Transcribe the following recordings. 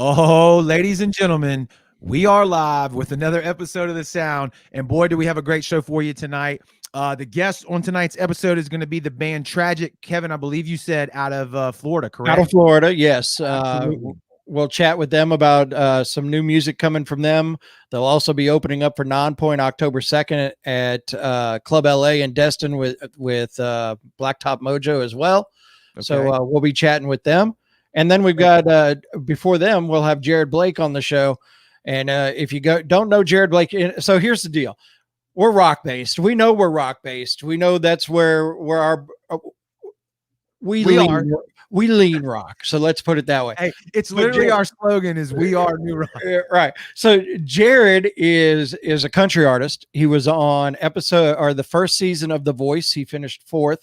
Oh, ladies and gentlemen, we are live with another episode of The Sound. And boy, do we have a great show for you tonight. The guest on tonight's episode is going to be the band Tragic. Kevin, I believe you said out of Florida, correct? Out of Florida, yes. Absolutely. We'll chat with them about some new music coming from them. They'll also be opening up for Nonpoint October 2nd at Club LA in Destin with Blacktop Mojo as well. Okay. So we'll be chatting with them. And then we've got, before them, we'll have Jared Blake on the show. And if you don't know Jared Blake, so here's the deal. We're rock-based. We know we're rock-based. We know that's where our we lean rock. So let's put it that way. Hey, it's literally our slogan is we are new rock. Right. So Jared is a country artist. He was on the first season of The Voice. He finished 4th.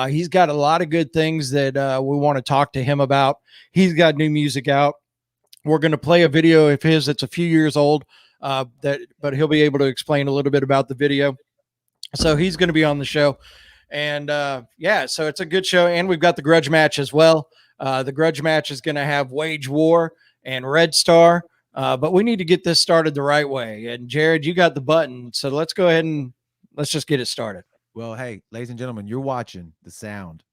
He's got a lot of good things that we want to talk to him about. He's got new music out. We're going to play a video of his that's a few years old, but he'll be able to explain a little bit about the video. So he's going to be on the show. And so it's a good show. And we've got the Grudge Match as well. The Grudge Match is going to have Wage War and Reddstar. But we need to get this started the right way. And Jared, you got the button. So let's go ahead and let's just get it started. Well, hey, ladies and gentlemen, you're watching The Sound.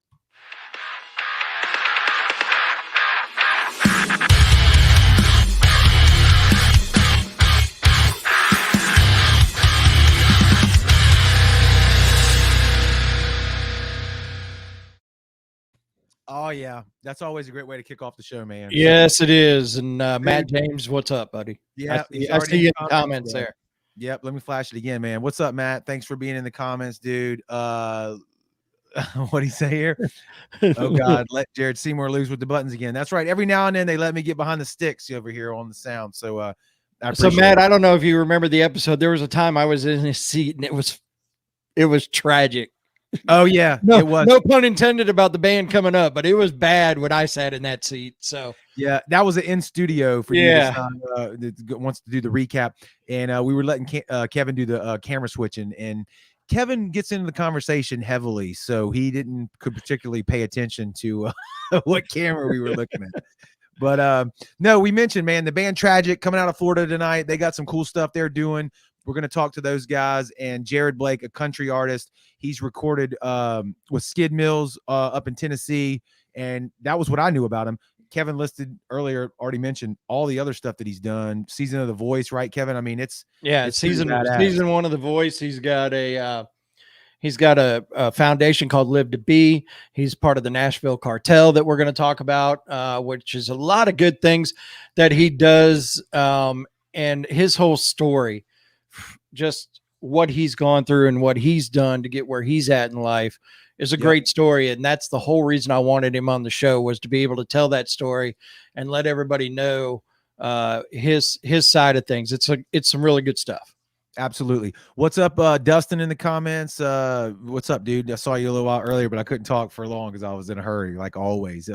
Oh, yeah. That's always a great way to kick off the show, man. Yes, it is. And Matt James, what's up, buddy? Yeah, I see you in the comments there. Yep, let me flash it again, man. What's up, Matt? Thanks for being in the comments, dude. What'd he say here? Oh, God, let Jared Seymour lose with the buttons again. That's right. Every now and then they let me get behind the sticks over here on The Sound. So, Matt, I don't know if you remember the episode. There was a time I was in his seat, and it was tragic. Oh, yeah, it was. No pun intended about the band coming up, but it was bad when I sat in that seat. So yeah, that was an in studio for you that wants to do the recap, and we were letting Kevin do the camera switching, and Kevin gets into the conversation heavily, so he could particularly pay attention to what camera we were looking at. But no, we mentioned, man, the band Tragic coming out of Florida tonight. They got some cool stuff they're doing. We're going to talk to those guys. And Jared Blake, a country artist, he's recorded with Skid Mills up in Tennessee. And that was what I knew about him. Kevin listed earlier, already mentioned all the other stuff that he's done. Season of The Voice, right, Kevin? I mean, it's season 1 of The Voice. He's got a foundation called Live to Be. He's part of the Nashville Cartel that we're going to talk about, which is a lot of good things that he does. And his whole story, just what he's gone through and what he's done to get where he's at in life is a great story. And that's the whole reason I wanted him on the show, was to be able to tell that story and let everybody know his side of things. It's some really good stuff. Absolutely. What's up, Dustin, in the comments? What's up, dude? I saw you a little while earlier, but I couldn't talk for long because I was in a hurry, like always.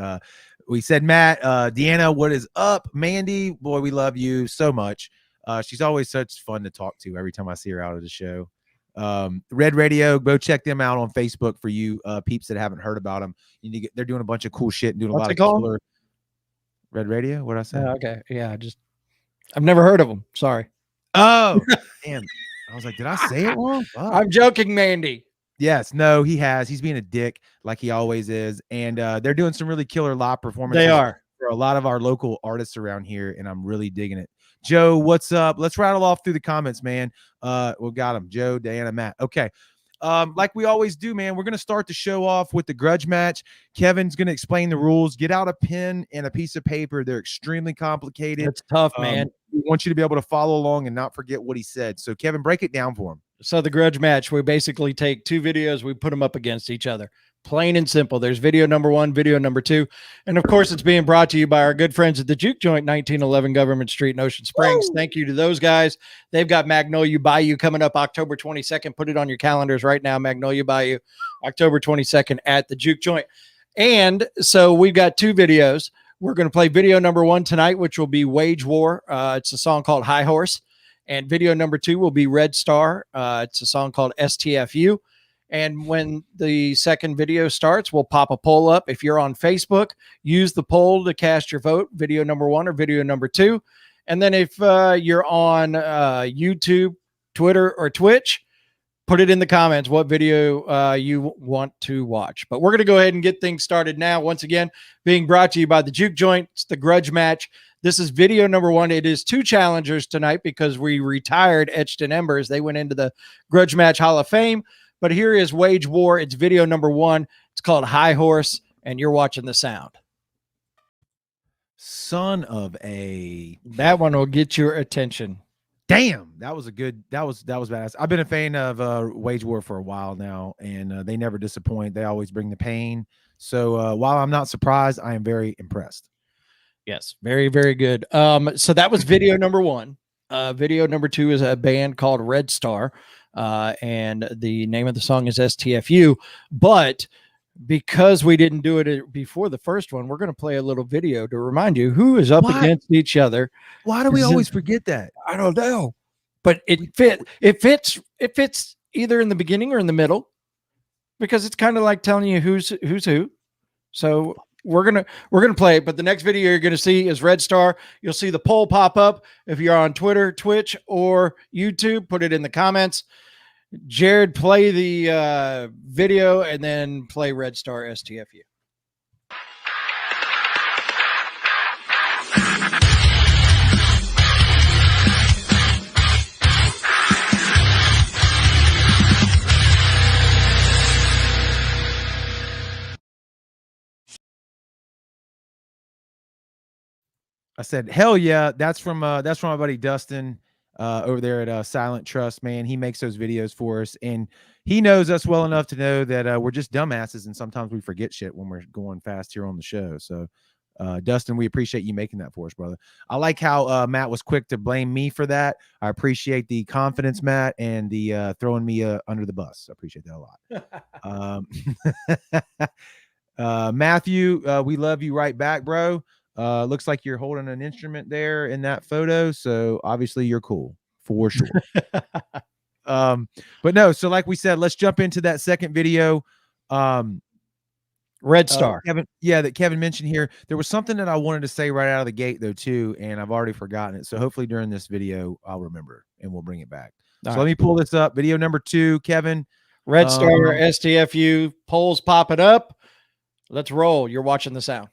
We said, Matt, Deanna, what is up? Mandy, boy, we love you so much. She's always such fun to talk to every time I see her out of the show. Red Radio, go check them out on Facebook for you peeps that haven't heard about them. They're doing a bunch of cool shit and doing a lot of killer. Red Radio? What did I say? Okay. Yeah, I've never heard of them. Sorry. Oh, damn. I was like, did I say it wrong? Oh. I'm joking, Mandy. Yes, no, he has. He's being a dick like he always is. And they're doing some really killer live performances. They are. For a lot of our local artists around here, and I'm really digging it. Joe, what's up? Let's rattle off through the comments, man. We got them. Joe, Diana, Matt. Okay. Like we always do, man, we're going to start the show off with the Grudge Match. Kevin's going to explain the rules. Get out a pen and a piece of paper. They're extremely complicated. It's tough, man. We want you to be able to follow along and not forget what he said. So, Kevin, break it down for him. So the Grudge Match, we basically take two videos, we put them up against each other. Plain and simple. There's video number 1, video number 2. And of course, it's being brought to you by our good friends at the Juke Joint, 1911 Government Street in Ocean Springs. Woo! Thank you to those guys. They've got Magnolia Bayou coming up October 22nd. Put it on your calendars right now. Magnolia Bayou, October 22nd at the Juke Joint. And so we've got 2 videos. We're going to play video number 1 tonight, which will be Wage War. It's a song called High Horse. And video number 2 will be Reddstar. It's a song called STFU. And when the second video starts, we'll pop a poll up. If you're on Facebook, use the poll to cast your vote, video number 1 or video number 2. And then if you're on YouTube, Twitter, or Twitch, put it in the comments what video you want to watch. But we're going to go ahead and get things started now. Once again, being brought to you by the Juke Joint. It's the Grudge Match. This is video number 1. It is 2 challengers tonight because we retired Etched in Embers. They went into the Grudge Match Hall of Fame. But here is Wage War. It's video number 1. It's called High Horse, and you're watching the sound. Son of a... That one will get your attention. Damn, that was badass. I've been a fan of Wage War for a while now, and they never disappoint. They always bring the pain. So while I'm not surprised, I am very impressed. Yes, very, very good. So that was video number 1. Video number 2 is a band called Reddstar, and the name of the song is STFU. But because we didn't do it before the first one, we're going to play a little video to remind you who is up against each other. Why do we always forget that? I don't know, but it fits either in the beginning or in the middle, because it's kind of like telling you who's who. So we're gonna play it. But the next video you're gonna see is Reddstar. You'll see the poll pop up if you're on Twitter, Twitch, or YouTube. Put it in the comments. Jared, play the video and then play Reddstar STFU. I said, hell yeah. That's from my buddy Dustin over there at Silent Trust, man. He makes those videos for us, and he knows us well enough to know that we're just dumbasses, and sometimes we forget shit when we're going fast here on the show. So Dustin, we appreciate you making that for us, brother. I like how Matt was quick to blame me for that. I appreciate the confidence, Matt, and the throwing me under the bus. I appreciate that a lot. Matthew, we love you right back, bro. Looks like you're holding an instrument there in that photo, so obviously you're cool for sure. But no, so like we said, let's jump into that second video. Reddstar. Kevin, yeah, that Kevin mentioned here. There was something that I wanted to say right out of the gate though too, and I've already forgotten it. So hopefully during this video I'll remember and we'll bring it back. So let me pull this up. Video number 2, Kevin. Reddstar, STFU, polls popping up. Let's roll. You're watching the sound.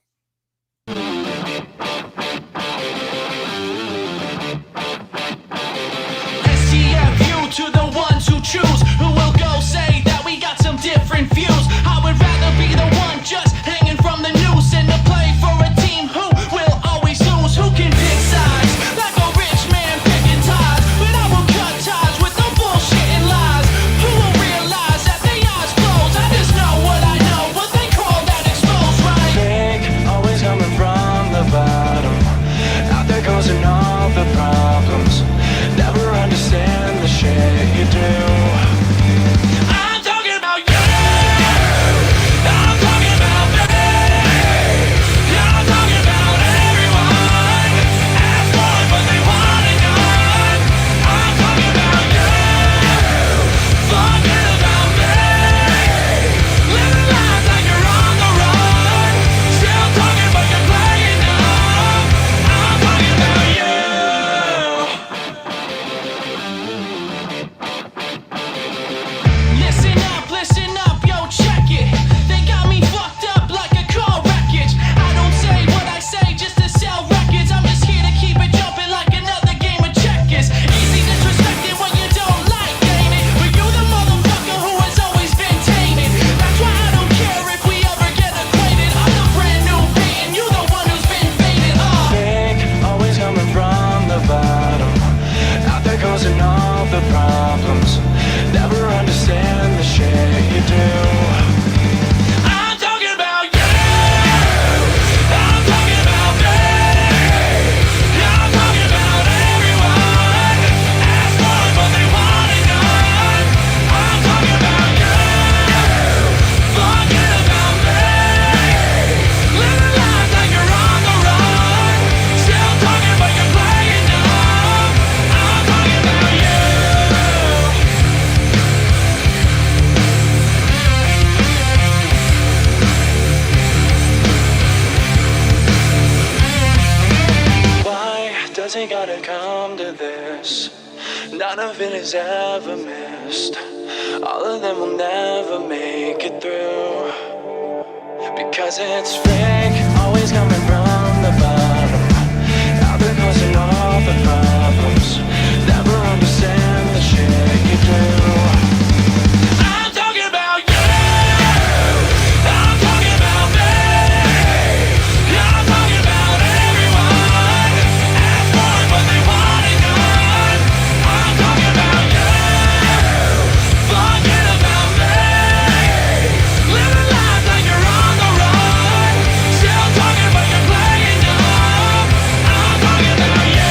To the ones who choose, who will go say that we got some different views. I would rather be the one just hanging from the noose and to play for a team who will always lose. Who can pick sides like a rich man picking ties, but I will cut ties with the bullshit and lies. Who will realize that the eyes closed? I just know what I know, what they call that exposed, right? Big Cause it gotta come to this. None of it is ever missed. All of them will never make it through. Because it's fake, always coming from the bottom. I've been causing all the problems. Never understand the shit you do. I'm talking about you. I'm talking about me. I'm talking about everyone. Ask for it, but they want it gone. I'm talking about you. Forget about me. Living life like you're on the run. Still talking, but you're playing dumb. I'm talking about you.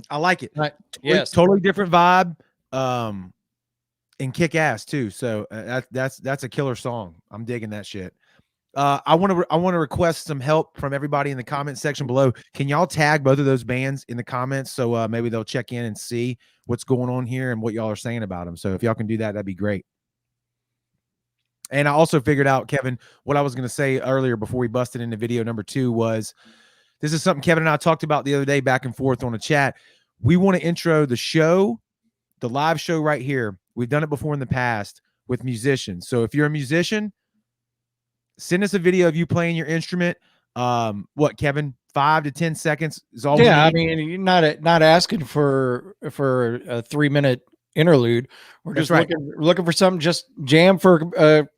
I like it. Right. Totally, Yes. totally different vibe. And kick ass too. So that's a killer song. I'm digging that shit. I want to request some help from everybody in the comment section below. Can y'all tag both of those bands in the comments so maybe they'll check in and see what's going on here and what y'all are saying about them. So if y'all can do that, that'd be great. And I also figured out, Kevin, what I was going to say earlier before we busted into video number 2 was this is something Kevin and I talked about the other day back and forth on a chat. We want to intro the show, the live show right here. We've done it before in the past with musicians. So if you're a musician, send us a video of you playing your instrument. What, Kevin? 5 to 10 seconds is all. Yeah, I mean, you're not asking for a 3-minute interlude. We're just looking for something, just jam for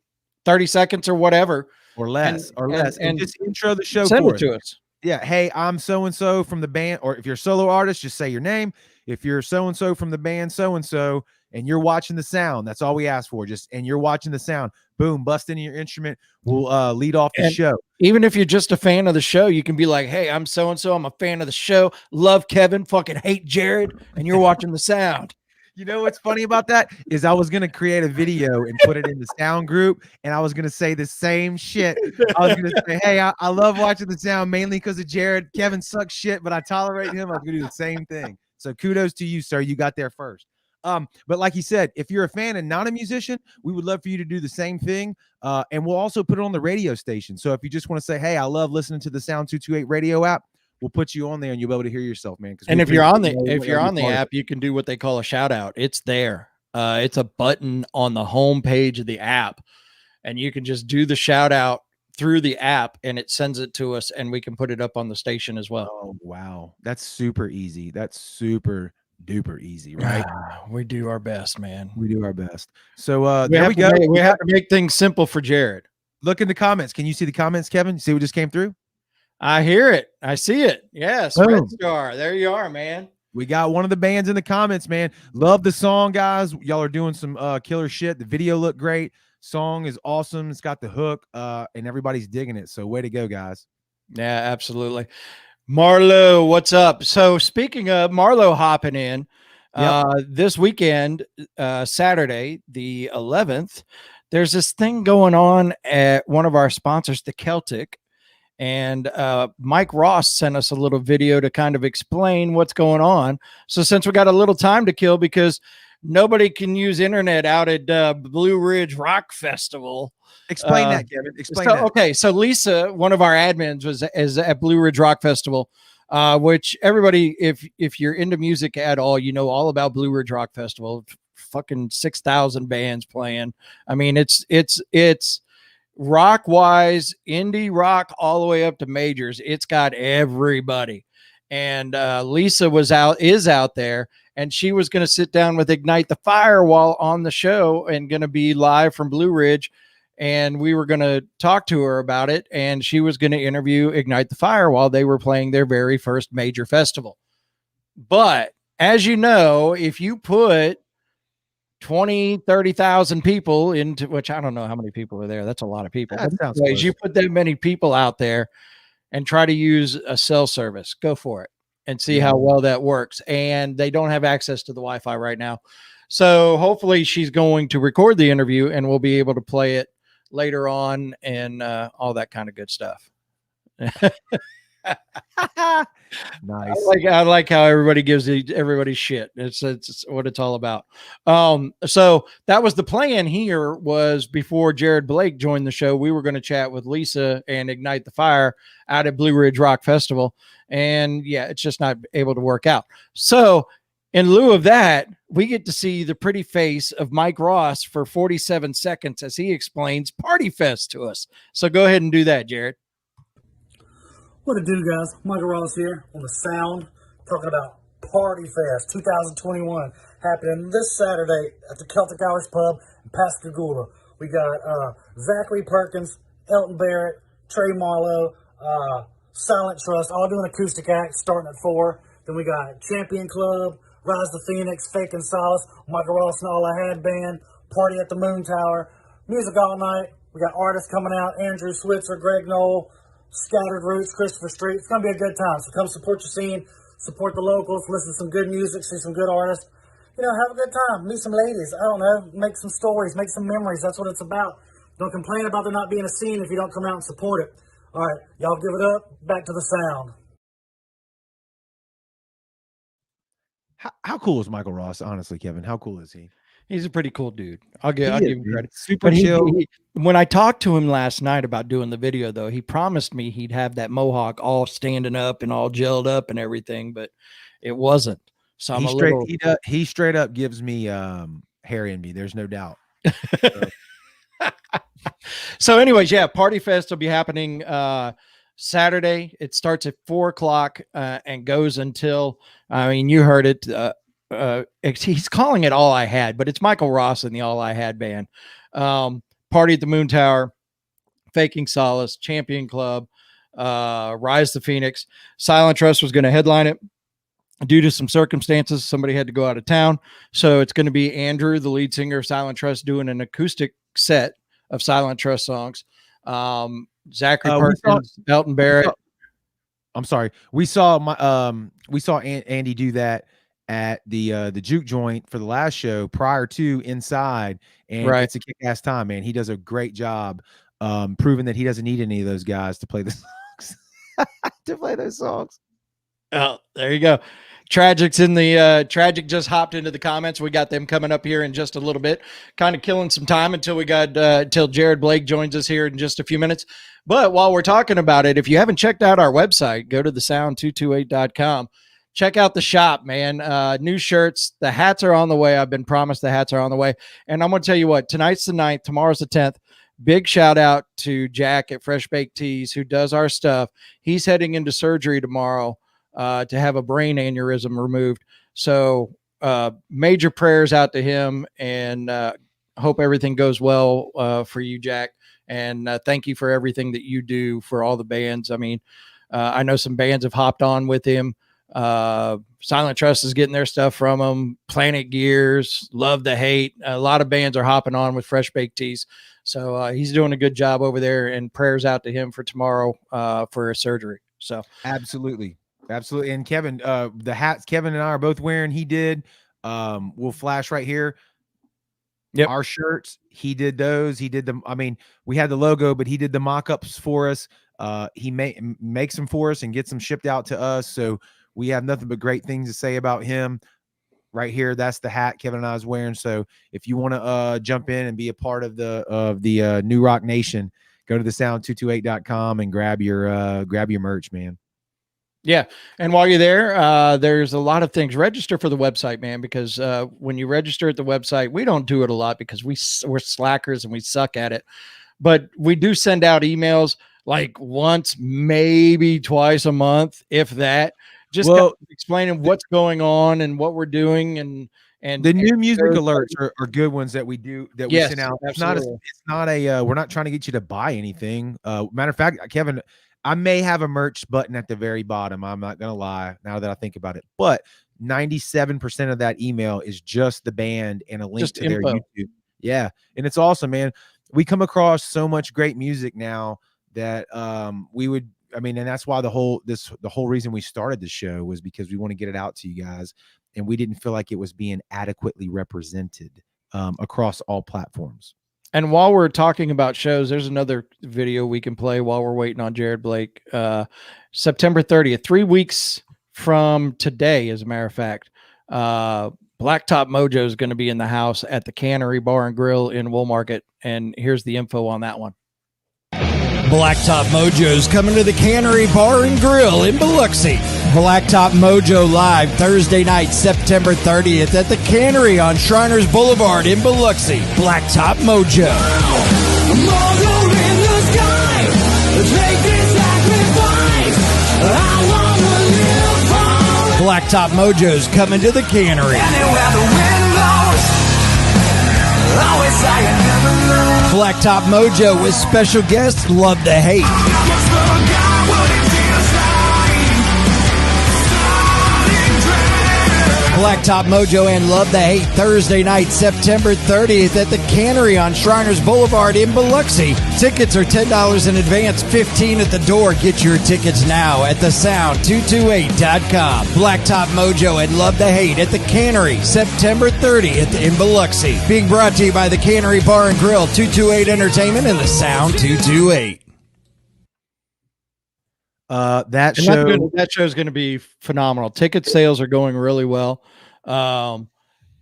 30 seconds or whatever, or less, and just intro the show. Send for it to us. Yeah, hey, I'm so and so from the band, or if you're a solo artist, just say your name. If you're so and so from the band, so and so, and you're watching the sound, that's all we ask for. And you're watching the sound. Boom, bust into your instrument. We'll lead off the show. Even if you're just a fan of the show, you can be like, hey, I'm so and so. I'm a fan of the show. Love Kevin. Fucking hate Jared. And you're watching the sound. You know what's funny about that is I was going to create a video and put it in the sound group, and I was going to say the same shit. I was going to say, hey, I love watching the sound mainly because of Jared. Kevin sucks shit, but I tolerate him. I was going to do the same thing. So kudos to you, sir. You got there first. But like you said, if you're a fan and not a musician, we would love for you to do the same thing. And we'll also put it on the radio station. So if you just want to say, hey, I love listening to the Sound 228 radio app, we'll put you on there and you'll be able to hear yourself, man. And if you're on the app, you can do what they call a shout out. It's there. It's a button on the home page of the app, and you can just do the shout out through the app, and it sends it to us, and we can put it up on the station as well. Oh, wow. That's super easy. That's super duper easy, right? We do our best, man. We do our best. So there we go. We have to make things simple for Jared. Look in the comments. Can you see the comments, Kevin? You see what just came through? I hear it. I see it. Yes, Reddstar. There you are, man. We got one of the bands in the comments, man. Love the song, guys. Y'all are doing some killer shit. The video looked great. Song is awesome. It's got the hook, and everybody's digging it. So way to go, guys. Yeah, absolutely. Marlo, what's up? So speaking of Marlo hopping in, this weekend, Saturday, the 11th, there's this thing going on at one of our sponsors, the Celtic. And Mike Ross sent us a little video to kind of explain what's going on. So since we got a little time to kill because nobody can use internet out at Blue Ridge Rock Festival. Explain that, Kevin. Explain that. Okay, so Lisa, one of our admins, is at Blue Ridge Rock Festival, which everybody, if you're into music at all, you know all about Blue Ridge Rock Festival. Fucking 6,000 bands playing. I mean, it's rock wise, indie rock all the way up to majors. It's got everybody. And Lisa is out there, and she was going to sit down with Ignite the Fire while on the show and going to be live from Blue Ridge. And we were going to talk to her about it. And she was going to interview Ignite the Fire while they were playing their very first major festival. But as you know, if you put 20, 30,000 people into, which I don't know how many people are there. That's a lot of people. Anyways, you put that many people out there and try to use a cell service, go for it and see how well that works. And they don't have access to the Wi-Fi right now. So hopefully she's going to record the interview and we'll be able to play it later on and all that kind of good stuff. Nice. I like how everybody gives everybody shit. It's what it's all about. So that was the plan here. Was before Jared Blake joined the show, we were going to chat with Lisa and ignite the fire out at Blue Ridge Rock Festival, and yeah, it's just not able to work out. So in lieu of that, we get to see the pretty face of Mike Ross for 47 seconds as he explains Party Fest to us. So go ahead and do that, Jared. What it do, guys? Michael Ross here on the Sound, talking about Party Fest 2021 happening this Saturday at the Celtic Irish Pub in Pascagoula. We got Zachary Perkins, Elton Barrett, Trey Marlowe, Silent Trust, all doing acoustic acts starting at 4. Then we got Champion Club, Rise the Phoenix, Fake and Solace, Michael Ross and All I Had Band, Party at the Moon Tower, music all night. We got artists coming out, Andrew Switzer, Greg Knoll, Scattered Roots, Christopher Street. It's going to be a good time. So come support your scene, support the locals, listen to some good music, see some good artists. You know, have a good time. Meet some ladies. I don't know. Make some stories, make some memories. That's what it's about. Don't complain about there not being a scene if you don't come out and support it. All right, y'all give it up. Back to the Sound. How cool is Michael Ross? Honestly, Kevin, how cool is he? He's a pretty cool dude. I'll give him credit. Super chill. When I talked to him last night about doing the video, though, he promised me he'd have that mohawk all standing up and all gelled up and everything, but it wasn't. So he straight up gives me hair envy. There's no doubt. So anyways, yeah, Party Fest will be happening Saturday. It starts at 4:00 and goes until, I mean, you heard it. He's calling it All I Had, but it's Michael Ross and the All I Had band. Party at the Moon Tower, Faking Solace, Champion Club, Rise the Phoenix. Silent Trust was going to headline it. Due to some circumstances, somebody had to go out of town. So it's going to be Andrew, the lead singer of Silent Trust, doing an acoustic set of Silent Trust songs. Zachary Perkins, Elton Barrett. I'm sorry. We saw Andy do that at the juke joint for the last show prior to Inside, and it's a kick-ass time, man. He does a great job proving that he doesn't need any of those guys to play the songs. Oh, there you go. Tragic's in the Tragic just hopped into the comments. We got them coming up here in just a little bit, kind of killing some time until Jared Blake joins us here in just a few minutes. But while we're talking about it, if you haven't checked out our website, go to thesound228.com. Check out the shop, man. New shirts. The hats are on the way. I've been promised the hats are on the way. And I'm going to tell you what, tonight's the 9th, tomorrow's the 10th. Big shout out to Jack at Fresh Baked Tees who does our stuff. He's heading into surgery tomorrow to have a brain aneurysm removed. So major prayers out to him, and hope everything goes well for you, Jack. And thank you for everything that you do for all the bands. I mean, I know some bands have hopped on with him. Silent Trust is getting their stuff from him. Planet Gears, Love the Hate. A lot of bands are hopping on with Fresh Baked Tees. So he's doing a good job over there, and prayers out to him for tomorrow for a surgery. So absolutely. And Kevin, the hats Kevin and I are both wearing, he did. We'll flash right here. Yep. Our shirts, he did those. He did them. I mean, we had the logo, but he did the mock-ups for us. He makes them for us and gets them shipped out to us. So we have nothing but great things to say about him. Right here, that's the hat Kevin and I was wearing. So if you want to jump in and be a part of the New Rock Nation, go to thesound228.com and grab your merch, man. Yeah. And while you're there, there's a lot of things. Register for the website, man, because when you register at the website, we don't do it a lot because we're slackers and we suck at it. But we do send out emails like once, maybe twice a month, if that. Just kind of explaining what's going on and what we're doing, and the new music alerts are good ones that we do that we send out. It's not a we're not trying to get you to buy anything. Matter of fact, Kevin, I may have a merch button at the very bottom. I'm not gonna lie now that I think about it, but 97% of that email is just the band and a link just to info. their YouTube. Yeah, and it's awesome, man. We come across so much great music now that we would. I mean, and that's why the whole reason we started the show was because we want to get it out to you guys, and we didn't feel like it was being adequately represented across all platforms. And while we're talking about shows, there's another video we can play while we're waiting on Jared Blake. September 30th, 3 weeks from today, as a matter of fact. Blacktop Mojo is going to be in the house at the Cannery Bar and Grill in Woolmarket. And here's the info on that one. Blacktop Mojo's coming to the Cannery Bar and Grill in Biloxi. Blacktop Mojo live Thursday night, September 30th at the Cannery on Shriners Boulevard in Biloxi. Blacktop Mojo. Mojo in the sky, take this sacrifice. I wanna live for Blacktop Mojo's coming to the Cannery. anywhere the wind blows. Always say you never know. Blacktop Mojo with special guest Love to Hate. What's the guy what is inside? Starting dread. Blacktop Mojo and Love the Hate Thursday night, September 30th at the Cannery on Shriners Boulevard in Biloxi. Tickets are $10 in advance, $15 at the door. Get your tickets now at thesound228.com. Blacktop Mojo and Love the Hate at the Cannery, September 30th in Biloxi. Being brought to you by the Cannery Bar and Grill, 228 Entertainment, and the Sound 228. That And show. that show is going to be phenomenal. Ticket sales are going really well.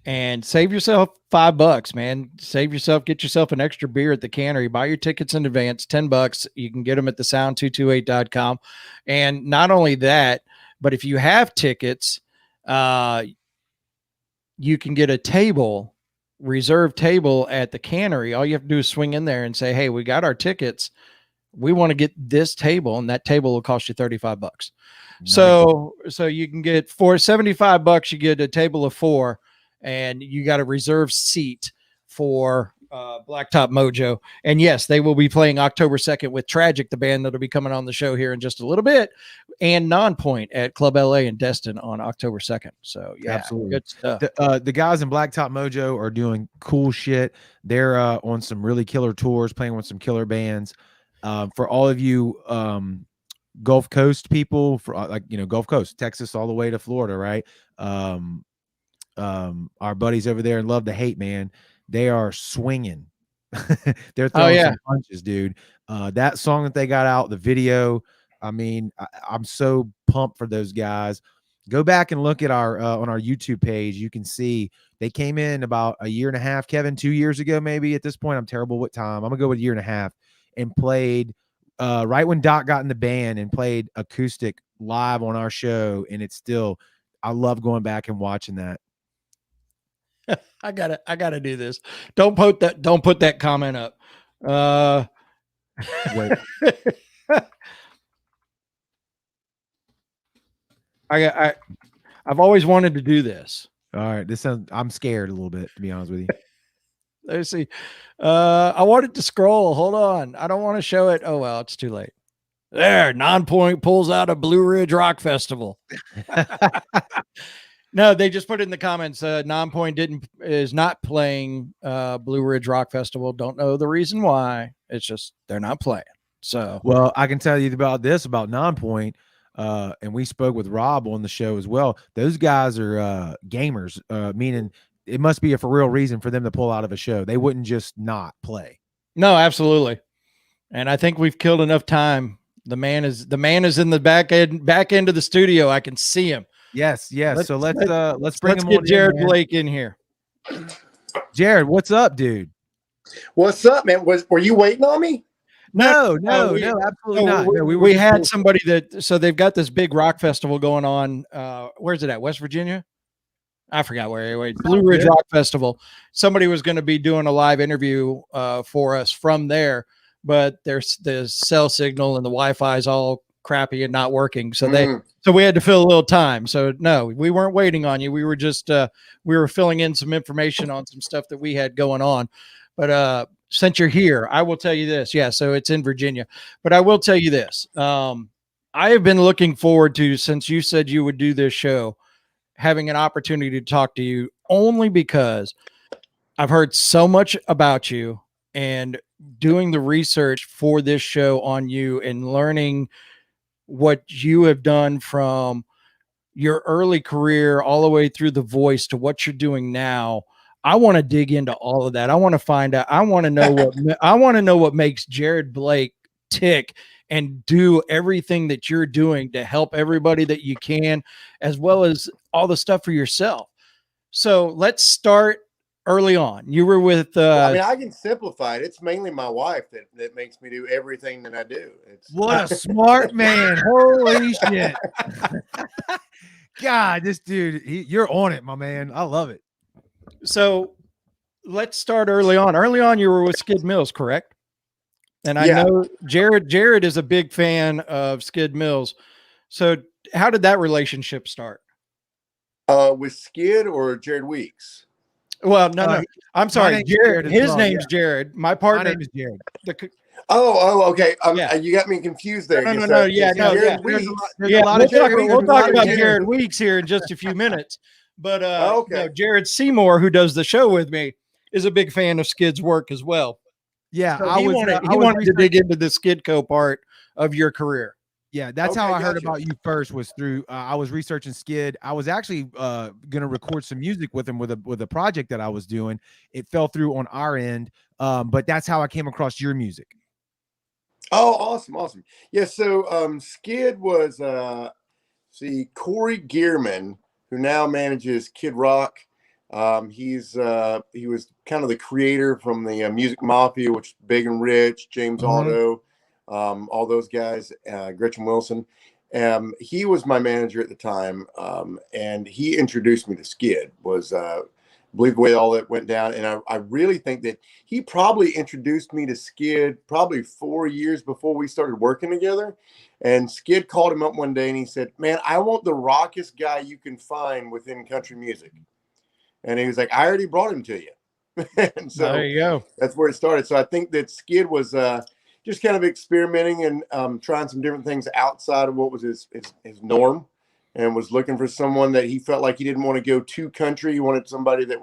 And save yourself $5, man. Save yourself, get yourself an extra beer at the Cannery. Buy your tickets in advance, $10. You can get them at thesound228.com. And not only that, but if you have tickets, you can get a table, reserved table at the Cannery. All you have to do is swing in there and say, hey, we got our tickets. We want to get this table, and that table will cost you $35. Nice. So you can get for $75, you get a table of 4, and you got a reserved seat for Blacktop Mojo. And yes, they will be playing October 2nd with Tragic, the band that'll be coming on the show here in just a little bit, and Nonpoint at Club LA in Destin on October 2nd. So yeah, Absolutely. good stuff. The guys in Blacktop Mojo are doing cool shit. They're on some really killer tours, playing with some killer bands. For all of you Gulf Coast people, for Gulf Coast, Texas, all the way to Florida, right? Our buddies over there in Love to Hate, man, they are swinging. They're throwing some punches, dude. That song that they got out, the video, I mean, I'm so pumped for those guys. Go back and look at our on our YouTube page. You can see they came in about a year and a half, Kevin, 2 years ago, maybe. At this point, I'm terrible with time. I'm gonna go with a year and a half. And played right when Doc got in the band and played acoustic live on our show. And it's still, I love going back and watching that. I gotta do this. Don't put that comment up. Wait. I've always wanted to do this. All right. I'm scared a little bit, to be honest with you. Let's see. I wanted to scroll. Hold on. I don't want to show it. Oh, well, it's too late. There, Nonpoint pulls out a Blue Ridge Rock Festival. No, they just put it in the comments. Nonpoint is not playing Blue Ridge Rock Festival. Don't know the reason why. It's just they're not playing. So, well, I can tell you about Nonpoint. And we spoke with Rob on the show as well. Those guys are gamers, meaning it must be a for real reason for them to pull out of a show. They wouldn't just not play. No, absolutely. And I think we've killed enough time. The man is in the back end of the studio. I can see him. Yes. So let's bring him get on Jared in, Blake in here. Jared, what's up, dude? What's up, man? Were you waiting on me? No, absolutely not. No, we had somebody so they've got this big rock festival going on. Where's it at? West Virginia? I forgot where. Blue Ridge Rock Festival. Somebody was going to be doing a live interview for us from there, but there's the cell signal and the Wi-Fi is all crappy and not working. So we had to fill a little time. So no, we weren't waiting on you. We were just we were filling in some information on some stuff that we had going on. But since you're here, I will tell you this. Yeah, so it's in Virginia. But I will tell you this. I have been looking forward to, since you said you would do this show, having an opportunity to talk to you, only because I've heard so much about you, and doing the research for this show on you and learning what you have done from your early career all the way through The Voice to what you're doing now. I want to dig into all of that. I want to find out. I want to know what makes Jared Blake tick and do everything that you're doing to help everybody that you can, as well as all the stuff for yourself. So let's start early on. You were with Well, I mean, I can simplify it. It's mainly my wife that makes me do everything that I do. What a smart man. Holy shit. God, this dude, you're on it, my man. I love it. So let's start early on. Early on, you were with Skid Mills, correct? And I know Jared is a big fan of Skid Mills. So how did that relationship start? With Skid or Jared Weeks? Well, no. I'm sorry, Jared. His name's Jared. My partner name is Jared. Okay. You got me confused there. No. We'll talk about Jared Weeks here in just a few minutes. But Jared Seymour, who does the show with me, is a big fan of Skid's work as well. Yeah, so he wanted to dig into the Skidco part of your career. Yeah, that's how I heard about you first, was through I was researching Skid. I was actually gonna record some music with him with a project that I was doing. It fell through on our end, but that's how I came across your music. Oh, awesome. Yeah, so Skid was Corey Gearman, who now manages Kid Rock. He was kind of the creator from the Music Mafia, which is Big and Rich, James Otto, all those guys, Gretchen Wilson. He was my manager at the time, and he introduced me to Skid. I believe the way all that went down, and I really think that he probably introduced me to Skid probably 4 years before we started working together. And Skid called him up one day and he said, "Man, I want the rockiest guy you can find within country music." And he was like, "I already brought him to you." And so there you go. That's where it started. So I think that Skid was just kind of experimenting and trying some different things outside of what was his norm, and was looking for someone that he felt like he didn't want to go too country. He wanted somebody that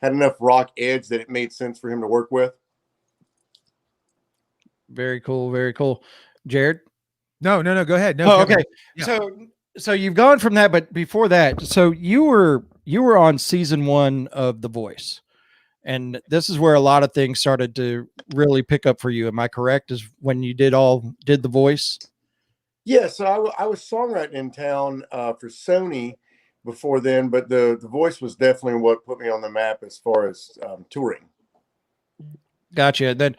had enough rock edge that it made sense for him to work with. Very cool. Very cool. Jared? No, go ahead. No. Okay. Yeah. So you've gone from that, but before that, so you were on season 1 of The Voice, and this is where a lot of things started to really pick up for you. Am I correct? Is when you did The Voice? Yeah. So I was songwriting in town for Sony before then, but the Voice was definitely what put me on the map as far as touring. Gotcha. Then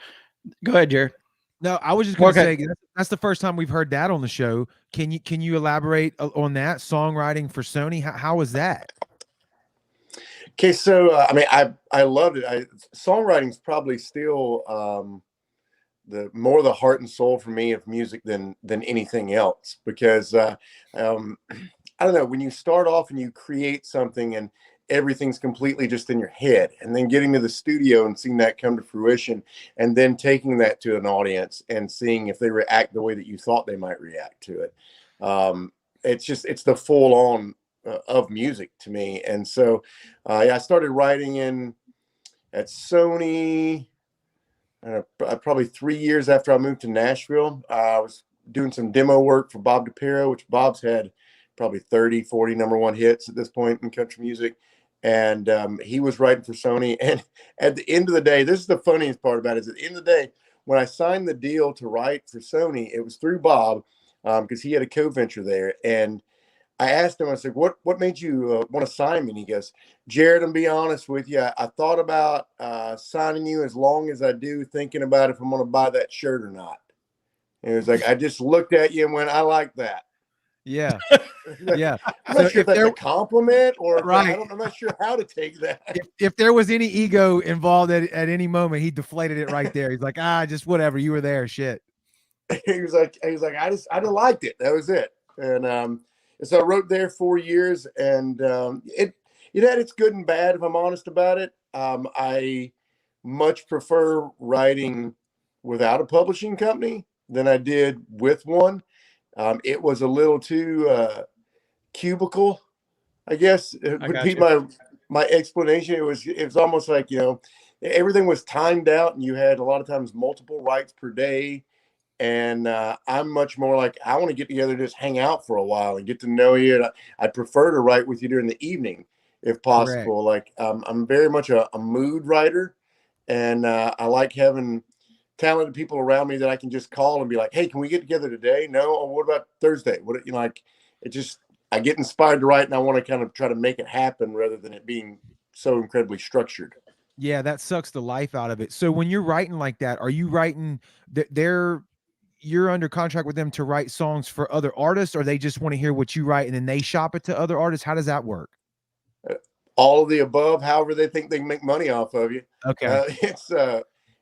go ahead, Jared. No, I was just going to say that's the first time we've heard that on the show. Can you elaborate on that songwriting for Sony? How was that? Okay, so I mean, I loved it. Songwriting is probably still the heart and soul for me of music than anything else, because I don't know, when you start off and you create something and everything's completely just in your head, and then getting to the studio and seeing that come to fruition, and then taking that to an audience and seeing if they react the way that you thought they might react to it. It's the full on of music to me. And so I started writing at Sony probably 3 years after I moved to Nashville. I was doing some demo work for Bob DiPiero, which Bob's had probably 30, 40 #1 hits at this point in country music. And he was writing for Sony. And at the end of the day, this is the funniest part about it, is at the end of the day, when I signed the deal to write for Sony, it was through Bob, because he had a co-venture there. And I asked him, I said, what made you want to sign me? And he goes, "Jared, I'm being honest with you. I thought about signing you as long as I do, thinking about if I'm going to buy that shirt or not." And it was like, "I just looked at you and went, I like that." Yeah. Yeah. I'm not sure if that's a compliment or right. I'm not sure how to take that. If there was any ego involved at any moment, he deflated it right there. He's like, just whatever. You were there. Shit. He was like, I just liked it. That was it. And so I wrote there 4 years, and it had its good and bad, if I'm honest about it. I much prefer writing without a publishing company than I did with one. It was a little too cubicle, I guess. It would be my explanation. It was almost like, everything was timed out, and you had a lot of times multiple writes per day. And I'm much more like, I want to get together and just hang out for a while and get to know you. And I'd prefer to write with you during the evening if possible. Like I'm very much a mood writer, and I like having talented people around me that I can just call and be like, hey, can we get together today? No. Oh, what about Thursday? What, you know, like it just, I get inspired to write, and I want to kind of try to make it happen rather than it being so incredibly structured. Yeah, that sucks the life out of it. So when you're writing like that, are you writing you're under contract with them to write songs for other artists, or they just want to hear what you write and then they shop it to other artists? How does that work? All of the above, however they think they can make money off of you. Okay.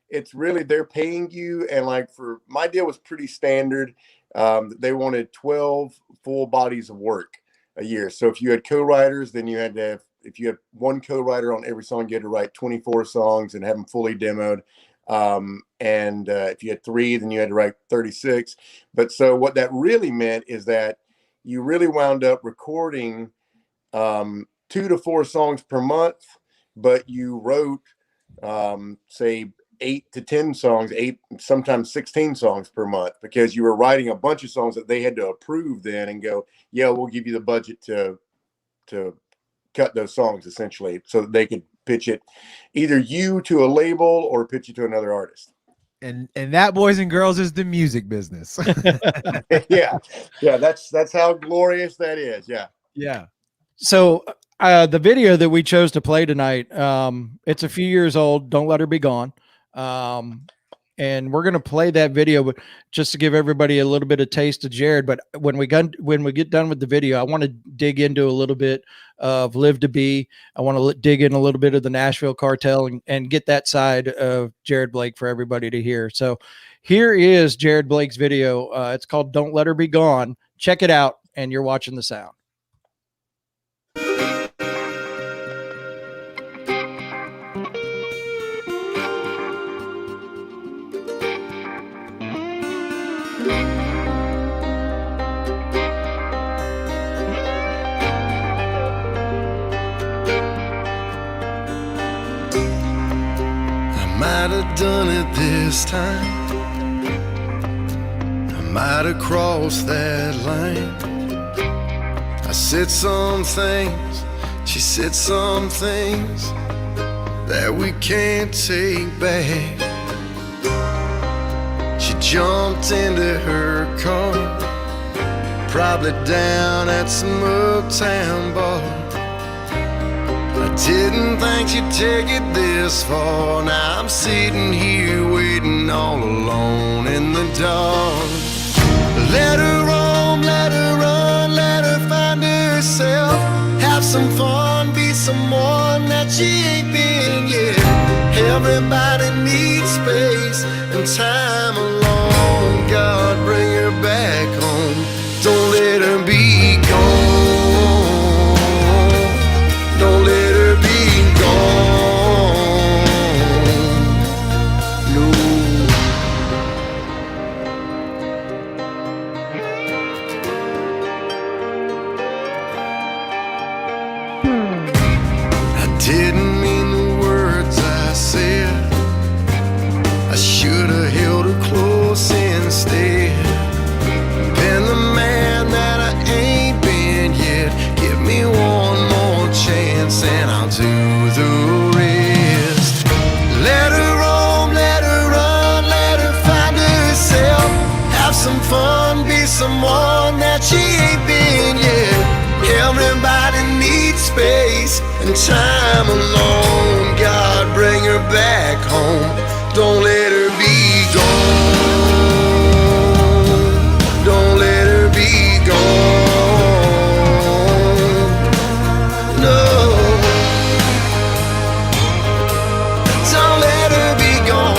It's really, they're paying you. And like for my deal was pretty standard. They wanted 12 full bodies of work a year. So if you had co-writers, then you had to have, if you had one co-writer on every song, you had to write 24 songs and have them fully demoed. If you had 3, then you had to write 36. But so what that really meant is that you really wound up recording 2 to 4 songs per month, but you wrote say 8 to 10 songs, 8, sometimes 16 songs per month, because you were writing a bunch of songs that they had to approve then and go, yeah, we'll give you the budget to cut those songs, essentially, so that they could pitch it either you to a label or pitch it to another artist. And that, boys and girls, is the music business. yeah, that's how glorious that is. Yeah. So the video that we chose to play tonight, it's a few years old. Don't Let Her Be Gone. And we're going to play that video, but just to give everybody a little bit of taste of Jared. But when we get done with the video, I want to dig into a little bit of Live to Be. I want to dig in a little bit of the Nashville Cartel and get that side of Jared Blake for everybody to hear. So here is Jared Blake's video. It's called Don't Let Her Be Gone. Check it out. And you're watching The Sound. Might have done it this time. I might have crossed that line. I said some things, she said some things that we can't take back. She jumped into her car, probably down at some uptown bar. I didn't think she'd take it this far. Now I'm sitting here waiting all alone in the dark. Let her roam, let her run, let her find herself. Have some fun, be someone that she ain't been yet. Everybody needs space and time alone. God, bring her back home. Don't let her be gone. Don't let her be gone. No. I didn't mean the words I said. I should have held her close instead. Been the man that I ain't been yet. Give me one more chance and I'll do the rest. Let her roam, let her run, let her find herself. Have some fun, be someone that she ain't been yet. Everybody needs space and time alone. God, bring her back home. Don't let her be gone. Don't let her be gone. No. Don't let her be gone.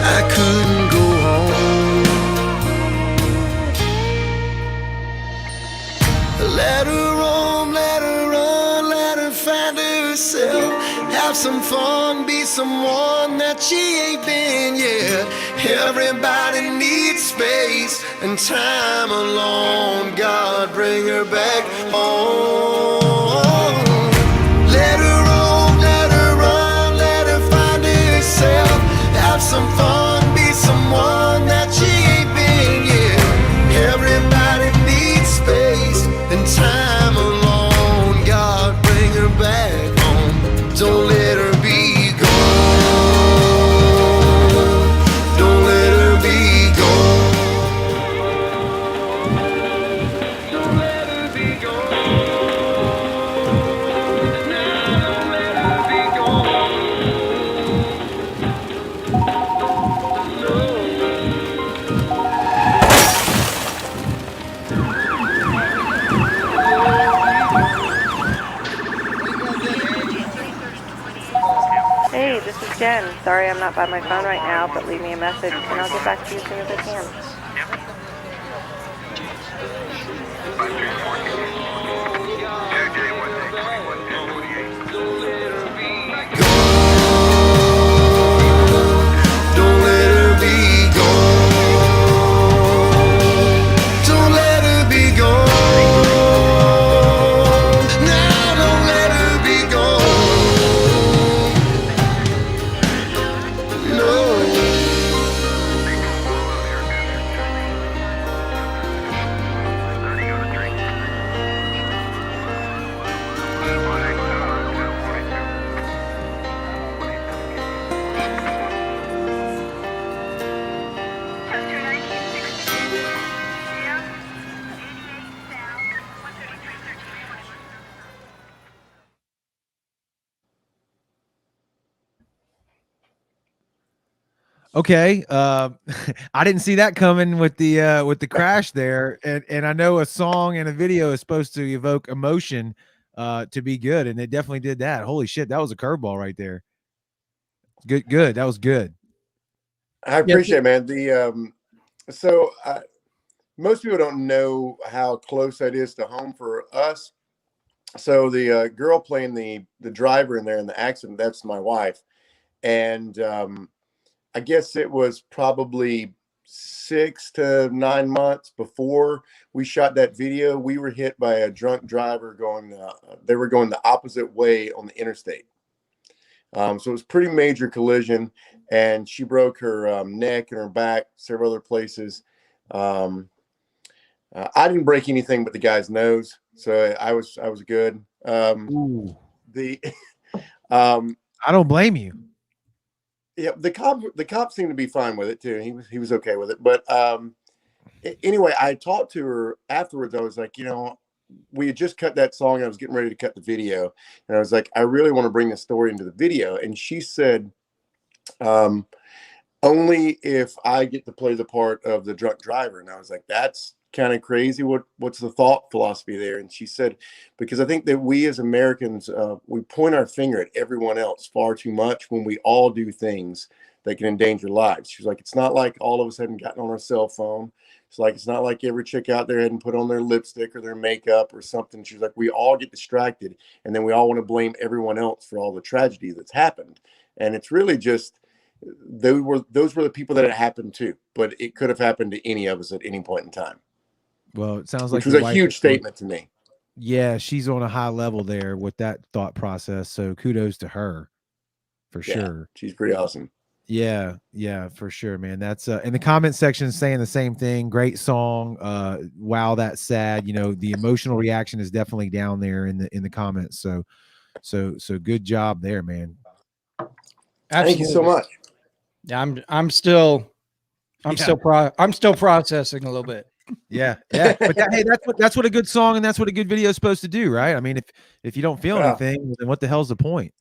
I couldn't go on. Let her roam, let her run, let her find herself. Have some fun, be someone that she ain't been yet. Everybody needs space and time alone. God, bring her back home. Let her roam, let her run, let her find herself. Have some fun, be someone that she ain't been yet. Jen, sorry I'm not by my phone right now, but leave me a message and I'll get back to you as soon as I can. Don't let her be gone. Don't let her be gone. Now don't let her be gone. No. Okay, I didn't see that coming with the crash there, and I know a song and a video is supposed to evoke emotion to be good, and it definitely did that. Holy shit, that was a curveball right there. Good, that was good. I appreciate it, man. The so most people don't know how close that is to home for us. So the girl playing the driver in there in the accident, that's my wife, and I guess it was probably 6 to 9 months before we shot that video. We were hit by a drunk driver going. They were going the opposite way on the interstate. So it was pretty major collision, and she broke her neck and her back, several other places. I didn't break anything but the guy's nose, so I was good. Ooh. The I don't blame you. Yeah, the cop seemed to be fine with it too. He was okay with it. But anyway, I talked to her afterwards. I was like, we had just cut that song. I was getting ready to cut the video, and I was like, I really want to bring this story into the video. And she said, only if I get to play the part of the drunk driver. And I was like, that's kind of crazy. What's the thought philosophy there? And she said, because I think that we as Americans, we point our finger at everyone else far too much when we all do things that can endanger lives. She's like, it's not like all of us hadn't gotten on our cell phone. It's not like every chick out there hadn't put on their lipstick or their makeup or something. She's like, we all get distracted, and then we all want to blame everyone else for all the tragedy that's happened. And it's really just, those were the people that it happened to, but it could have happened to any of us at any point in time. Well, it sounds which like was a huge statement to me. Yeah, she's on a high level there with that thought process. So kudos to her for sure. She's pretty awesome. Yeah, for sure, man. That's in the comment section saying the same thing. Great song. Wow, that's sad. The emotional reaction is definitely down there in the comments. So good job there, man. Absolutely. Thank you so much. Yeah, I'm still processing a little bit. Yeah. But hey, that's what a good song and that's what a good video is supposed to do, right? I mean, if you don't feel anything, then what the hell's the point?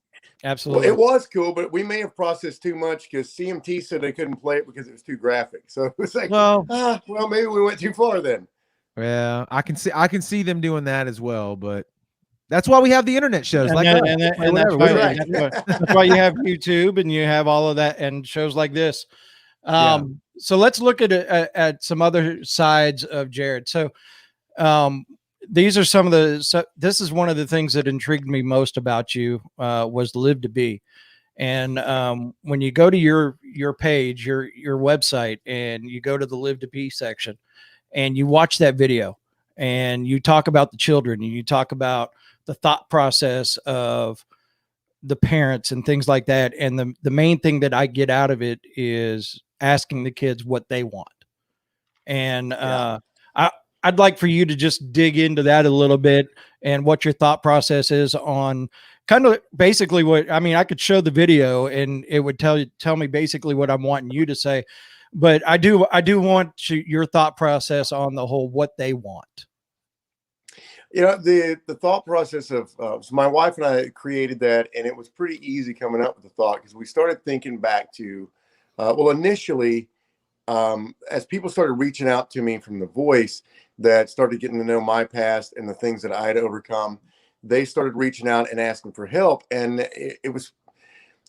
Absolutely. Well, it was cool, but we may have processed too much because CMT said they couldn't play it because it was too graphic. So it was like, well, maybe we went too far then. Yeah, I can see them doing that as well, but that's why we have the internet shows. That's why you have YouTube and you have all of that and shows like this. So let's look at some other sides of Jared. So these are some of this is one of the things that intrigued me most about you was Live to Be. And when you go to your page, your website, and you go to the Live to Be section and you watch that video and you talk about the children and you talk about the thought process of the parents and things like that. And the main thing that I get out of it is asking the kids what they want. And I'd like for you to just dig into that a little bit and what your thought process is on kind of basically I could show the video and it would tell me basically what I'm wanting you to say, but I do want your thought process on the whole, what they want. The thought process of so my wife and I created that, and it was pretty easy coming up with the thought because we started thinking back to, initially, as people started reaching out to me from The Voice that started getting to know my past and the things that I had overcome, they started reaching out and asking for help. And it was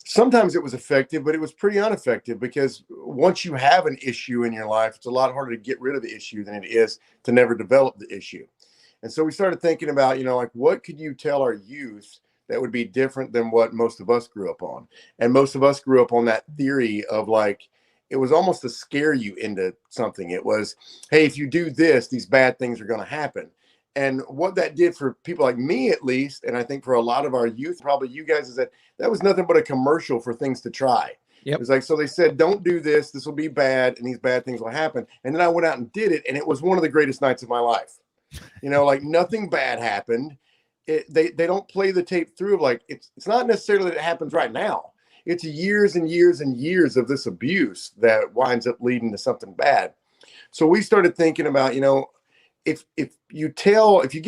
sometimes it was effective, but it was pretty ineffective, because once you have an issue in your life, it's a lot harder to get rid of the issue than it is to never develop the issue. And so we started thinking about, like, what could you tell our youth that would be different than what most of us grew up on? And most of us grew up on that theory of, like, it was almost to scare you into something. It was, hey, if you do this, these bad things are going to happen. And what that did for people like me, at least, and I think for a lot of our youth, probably you guys, is that was nothing but a commercial for things to try. Yep. It was like, so they said, don't do this. This will be bad. And these bad things will happen. And then I went out and did it. And it was one of the greatest nights of my life. Like, nothing bad happened. They don't play the tape through of, like, it's not necessarily that it happens right now. It's years and years and years of this abuse that winds up leading to something bad. So we started thinking about, if you